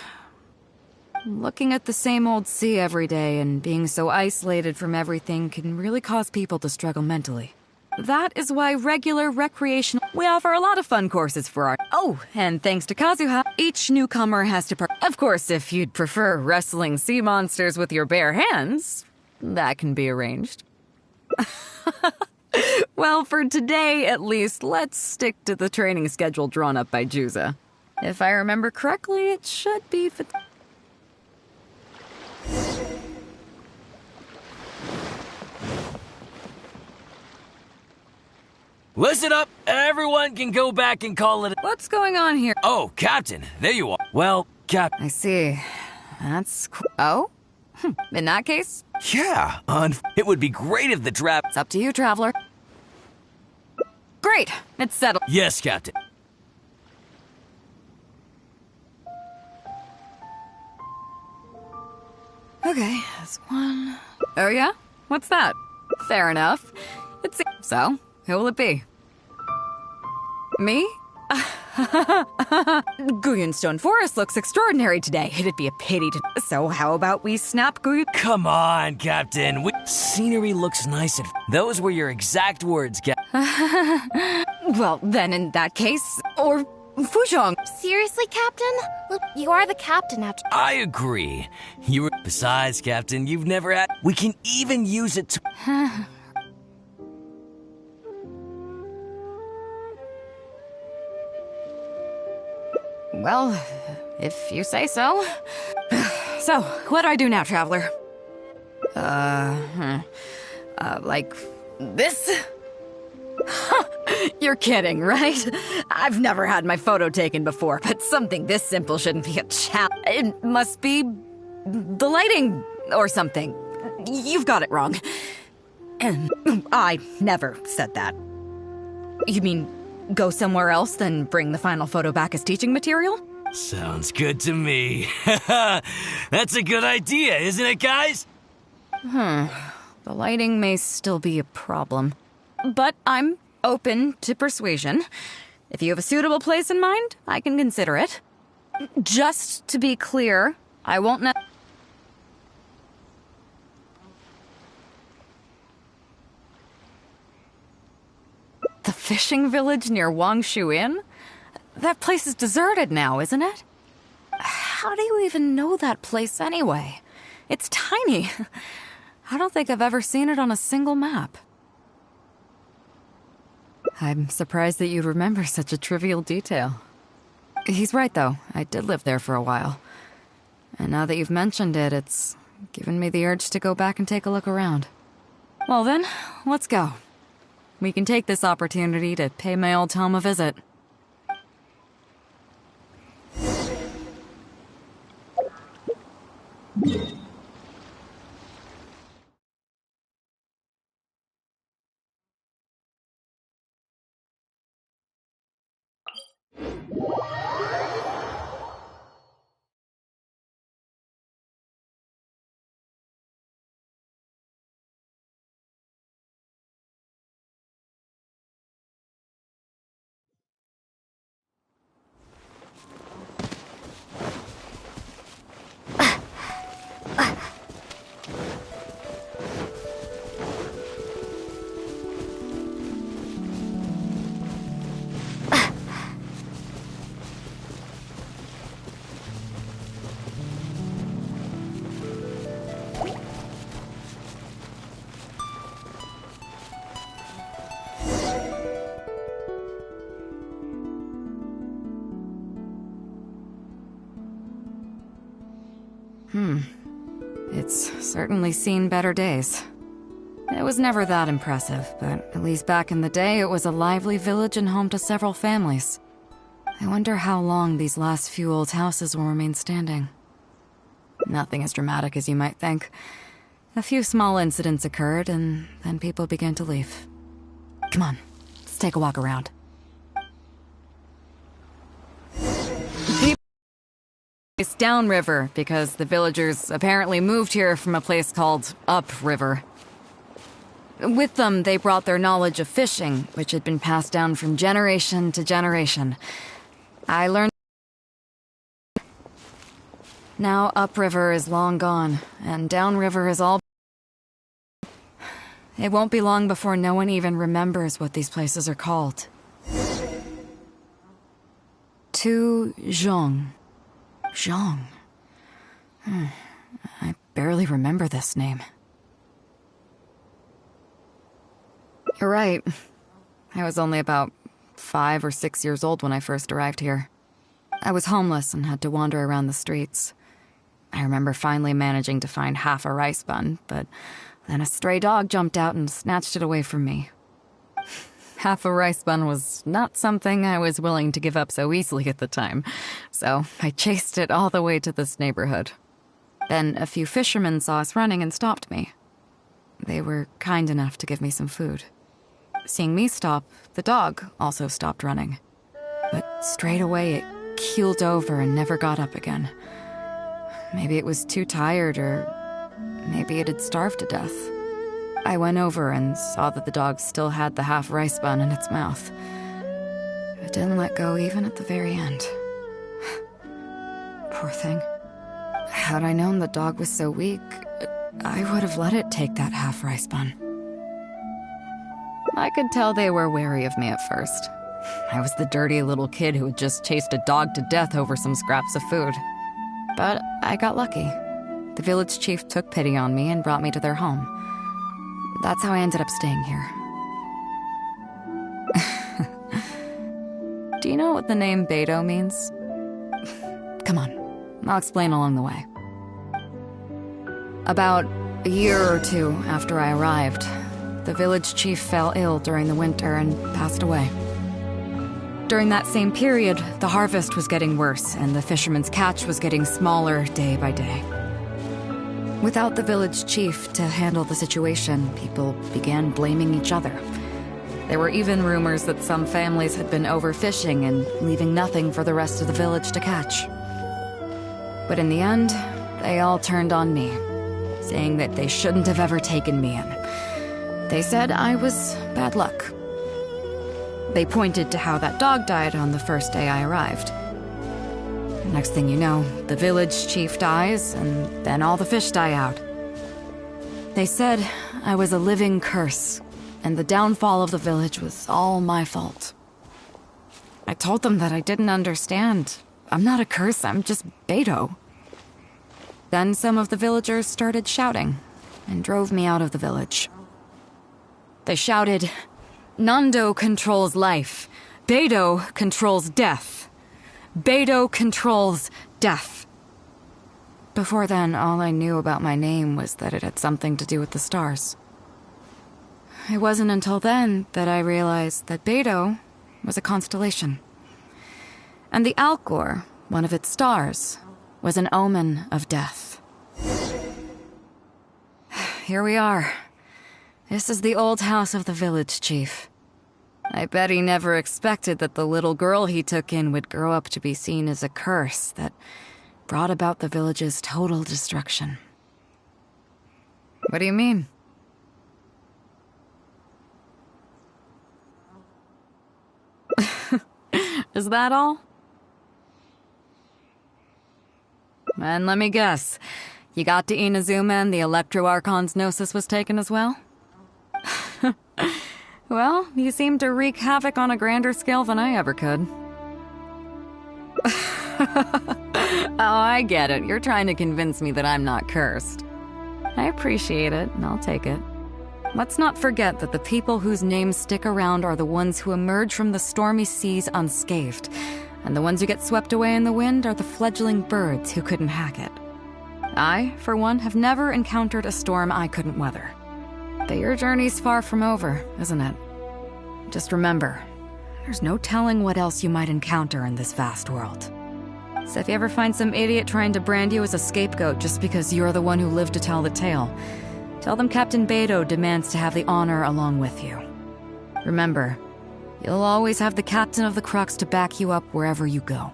D: looking at the same old sea every day and being so isolated from everything can really cause people to struggle mentally. That is why regular recreational... We offer a lot of fun courses for our... Oh, and thanks to Kazuha, each newcomer has to... Of course, if you'd prefer wrestling sea monsters with your bare hands, that can be arranged. Well, for today, at least, let's stick to the training schedule drawn up by Juza. If I remember correctly, it should be...
U: Listen up, everyone can go back and call it...
D: What's going on here?
U: Oh, Captain, there you are. Well,
D: I see. That's cool. Oh? In that case?
U: Yeah, it would be great if the trap...
D: It's up to you, Traveler. Great, it's settled.
U: Yes, Captain.
D: Okay, that's one... Oh yeah? What's that? Fair enough. It's... So, who will it be? Me? Guyunstone Forest looks extraordinary today. It'd be a pity to... So how about we snap Guyun...
U: Come on, Captain. Scenery looks nice and... Those were your exact words,
D: Well, then in that case... Or... Fuzhong.
C: Seriously, Captain? Look, you are the captain after...
U: I agree. Besides, Captain, you've never had... We can even use it to...
D: Well, if you say so. So, what do I do now, Traveler? Like this? You're kidding, right? I've never had my photo taken before, but something this simple shouldn't be a challenge. It must be the lighting or something. You've got it wrong. And I never said that. You mean go somewhere else, then bring the final photo back as teaching material?
U: Sounds good to me. That's a good idea, isn't it, guys?
D: The lighting may still be a problem. But I'm open to persuasion. If you have a suitable place in mind, I can consider it. Just to be clear, I won't The fishing village near Wangshu Inn? That place is deserted now, isn't it? How do you even know that place anyway? It's tiny. I don't think I've ever seen it on a single map. I'm surprised that you'd remember such a trivial detail. He's right, though. I did live there for a while. And now that you've mentioned it, it's given me the urge to go back and take a look around. Well then, let's go. We can take this opportunity to pay my old home a visit. It's certainly seen better days. It was never that impressive, but at least back in the day, it was a lively village and home to several families. I wonder how long these last few old houses will remain standing. Nothing as dramatic as you might think. A few small incidents occurred, and then people began to leave. Come on, let's take a walk around. It's downriver, because the villagers apparently moved here from a place called upriver. With them, they brought their knowledge of fishing, which had been passed down from generation to generation. I learned... Now upriver is long gone, and downriver is all... It won't be long before no one even remembers what these places are called. To Zhong. Zhong. I barely remember this name. You're right. I was only about 5 or 6 years old when I first arrived here. I was homeless and had to wander around the streets. I remember finally managing to find half a rice bun, but then a stray dog jumped out and snatched it away from me. Half a rice bun was not something I was willing to give up so easily at the time, so I chased it all the way to this neighborhood. Then a few fishermen saw us running and stopped me. They were kind enough to give me some food. Seeing me stop, the dog also stopped running. But straight away it keeled over and never got up again. Maybe it was too tired, or maybe it had starved to death. I went over and saw that the dog still had the half rice bun in its mouth. It didn't let go even at the very end. Poor thing. Had I known the dog was so weak, I would have let it take that half rice bun. I could tell they were wary of me at first. I was the dirty little kid who had just chased a dog to death over some scraps of food. But I got lucky. The village chief took pity on me and brought me to their home. That's how I ended up staying here. Do you know what the name Beidou means? Come on, I'll explain along the way. About a year or two after I arrived, the village chief fell ill during the winter and passed away. During that same period, the harvest was getting worse and the fishermen's catch was getting smaller day by day. Without the village chief to handle the situation, people began blaming each other. There were even rumors that some families had been overfishing and leaving nothing for the rest of the village to catch. But in the end, they all turned on me, saying that they shouldn't have ever taken me in. They said I was bad luck. They pointed to how that dog died on the first day I arrived. Next thing you know, the village chief dies, and then all the fish die out. They said I was a living curse, and the downfall of the village was all my fault. I told them that I didn't understand. I'm not a curse, I'm just Beidou. Then some of the villagers started shouting, and drove me out of the village. They shouted, "Nando controls life. Beidou controls death. Beidou controls death." Before then, all I knew about my name was that it had something to do with the stars. It wasn't until then that I realized that Beidou was a constellation. And the Alcor, one of its stars, was an omen of death. Here we are. This is the old house of the village chief. I bet he never expected that the little girl he took in would grow up to be seen as a curse that brought about the village's total destruction. What do you mean? Is that all? And let me guess, you got to Inazuma and the Electro Archon's Gnosis was taken as well? Well, you seem to wreak havoc on a grander scale than I ever could. Oh, I get it. You're trying to convince me that I'm not cursed. I appreciate it, and I'll take it. Let's not forget that the people whose names stick around are the ones who emerge from the stormy seas unscathed, and the ones who get swept away in the wind are the fledgling birds who couldn't hack it. I, for one, have never encountered a storm I couldn't weather. But your journey's far from over, isn't it? Just remember, there's no telling what else you might encounter in this vast world. So if you ever find some idiot trying to brand you as a scapegoat just because you're the one who lived to tell the tale, tell them Captain Beidou demands to have the honor along with you. Remember, you'll always have the captain of the Crux to back you up wherever you go.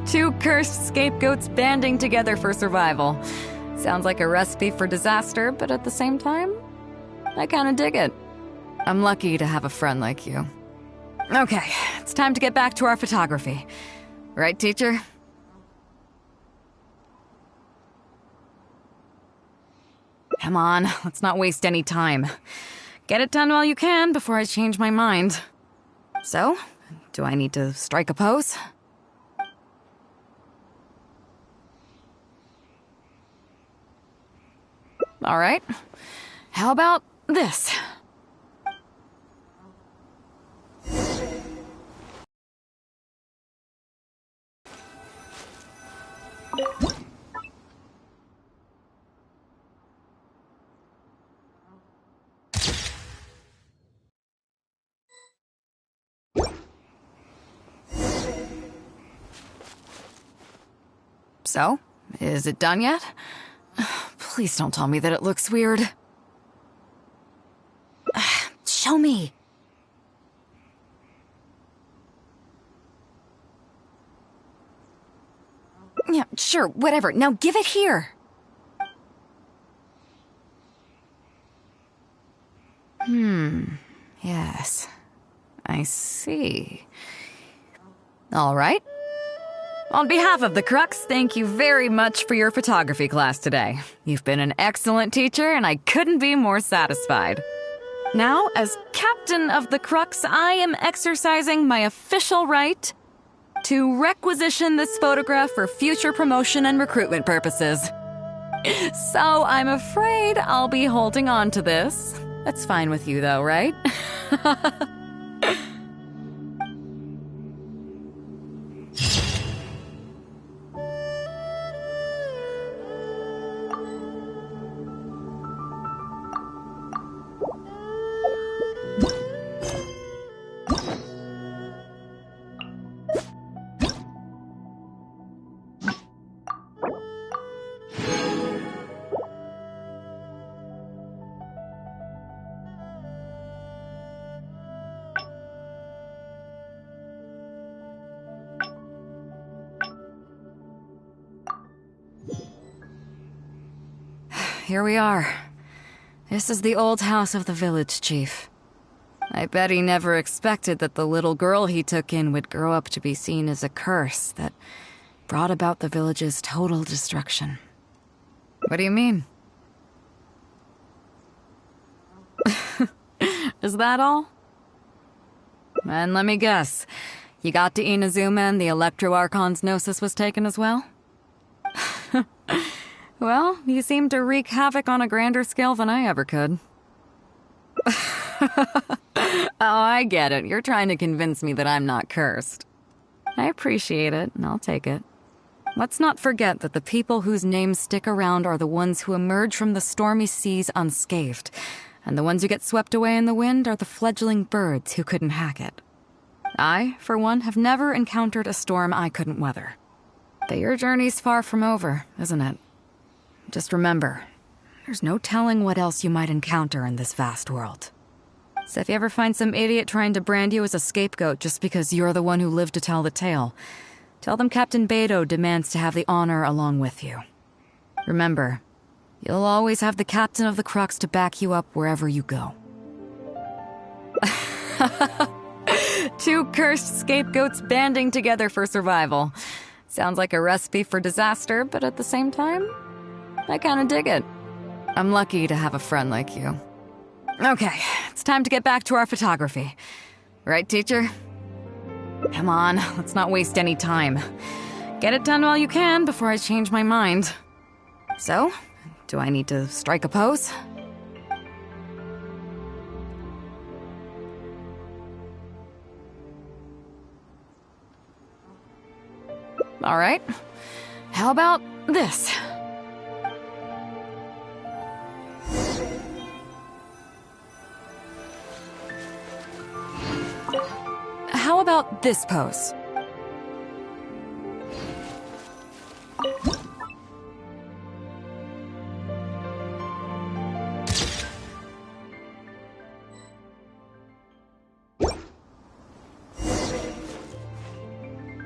D: Two cursed scapegoats banding together for survival. Sounds like a recipe for disaster, but at the same time, I kinda dig it. I'm lucky to have a friend like you. Okay, it's time to get back to our photography. Right, teacher? Come on, let's not waste any time. Get it done while you can before I change my mind. So, do I need to strike a pose? All right. How about this? So, is it done yet? Please don't tell me that it looks weird. Show me. Yeah, sure, whatever. Now give it here. Yes. I see. All right. On behalf of the Crux, thank you very much for your photography class today. You've been an excellent teacher, and I couldn't be more satisfied. Now, as captain of the Crux, I am exercising my official right to requisition this photograph for future promotion and recruitment purposes. So I'm afraid I'll be holding on to this. That's fine with you, though, right? Here we are. This is the old house of the village chief. I bet he never expected that the little girl he took in would grow up to be seen as a curse that brought about the village's total destruction. What do you mean? Is that all? And let me guess, you got to Inazuma and the Electro Archon's Gnosis was taken as well? Well, you seem to wreak havoc on a grander scale than I ever could. Oh, I get it. You're trying to convince me that I'm not cursed. I appreciate it, and I'll take it. Let's not forget that the people whose names stick around are the ones who emerge from the stormy seas unscathed, and the ones who get swept away in the wind are the fledgling birds who couldn't hack it. I, for one, have never encountered a storm I couldn't weather. But your journey's far from over, isn't it? Just remember, there's no telling what else you might encounter in this vast world. So if you ever find some idiot trying to brand you as a scapegoat just because you're the one who lived to tell the tale, tell them Captain Beidou demands to have the honor along with you. Remember, you'll always have the captain of the Crux to back you up wherever you go. Two cursed scapegoats banding together for survival. Sounds like a recipe for disaster, but at the same time, I kinda dig it. I'm lucky to have a friend like you. Okay, it's time to get back to our photography. Right, teacher? Come on, let's not waste any time. Get it done while you can before I change my mind. So, do I need to strike a pose? All right. How about this? How about this pose?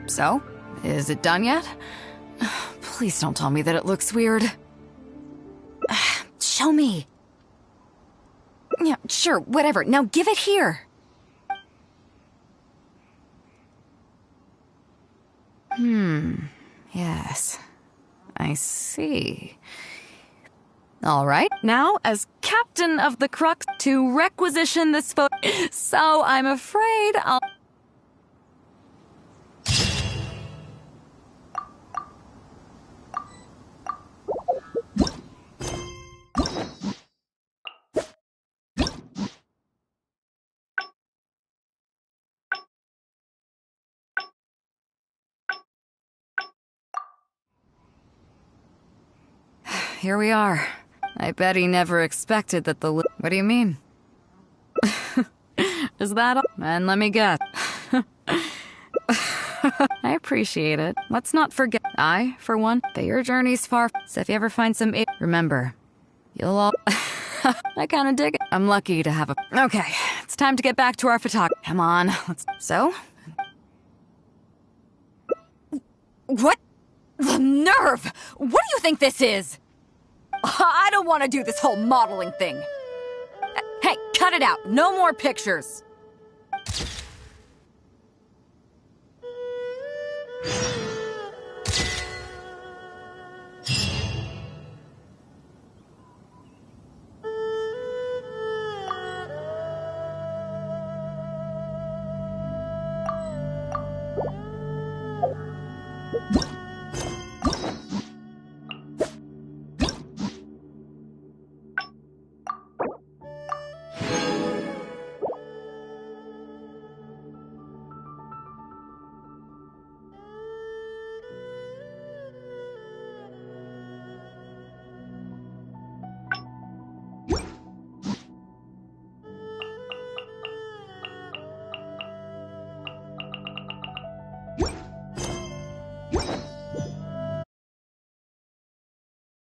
D: So, is it done yet? Please don't tell me that it looks weird. Show me. Yeah, sure, whatever. Now give it here. Yes. I see. All right, now, as captain of the Crux, to requisition this photo. So I'm afraid I'll... Here we are. I bet he never expected that the... What do you mean? Is that all? And let me guess. I appreciate it. Let's not forget, I, for one, that your journey's far. So if you ever find some... Remember, you'll all... I kinda dig it. I'm lucky to have a... Okay, it's time to get back to our photography. Come on, let's... So? What? The nerve! What do you think this is? I don't want to do this whole modeling thing. Hey, cut it out. No more pictures.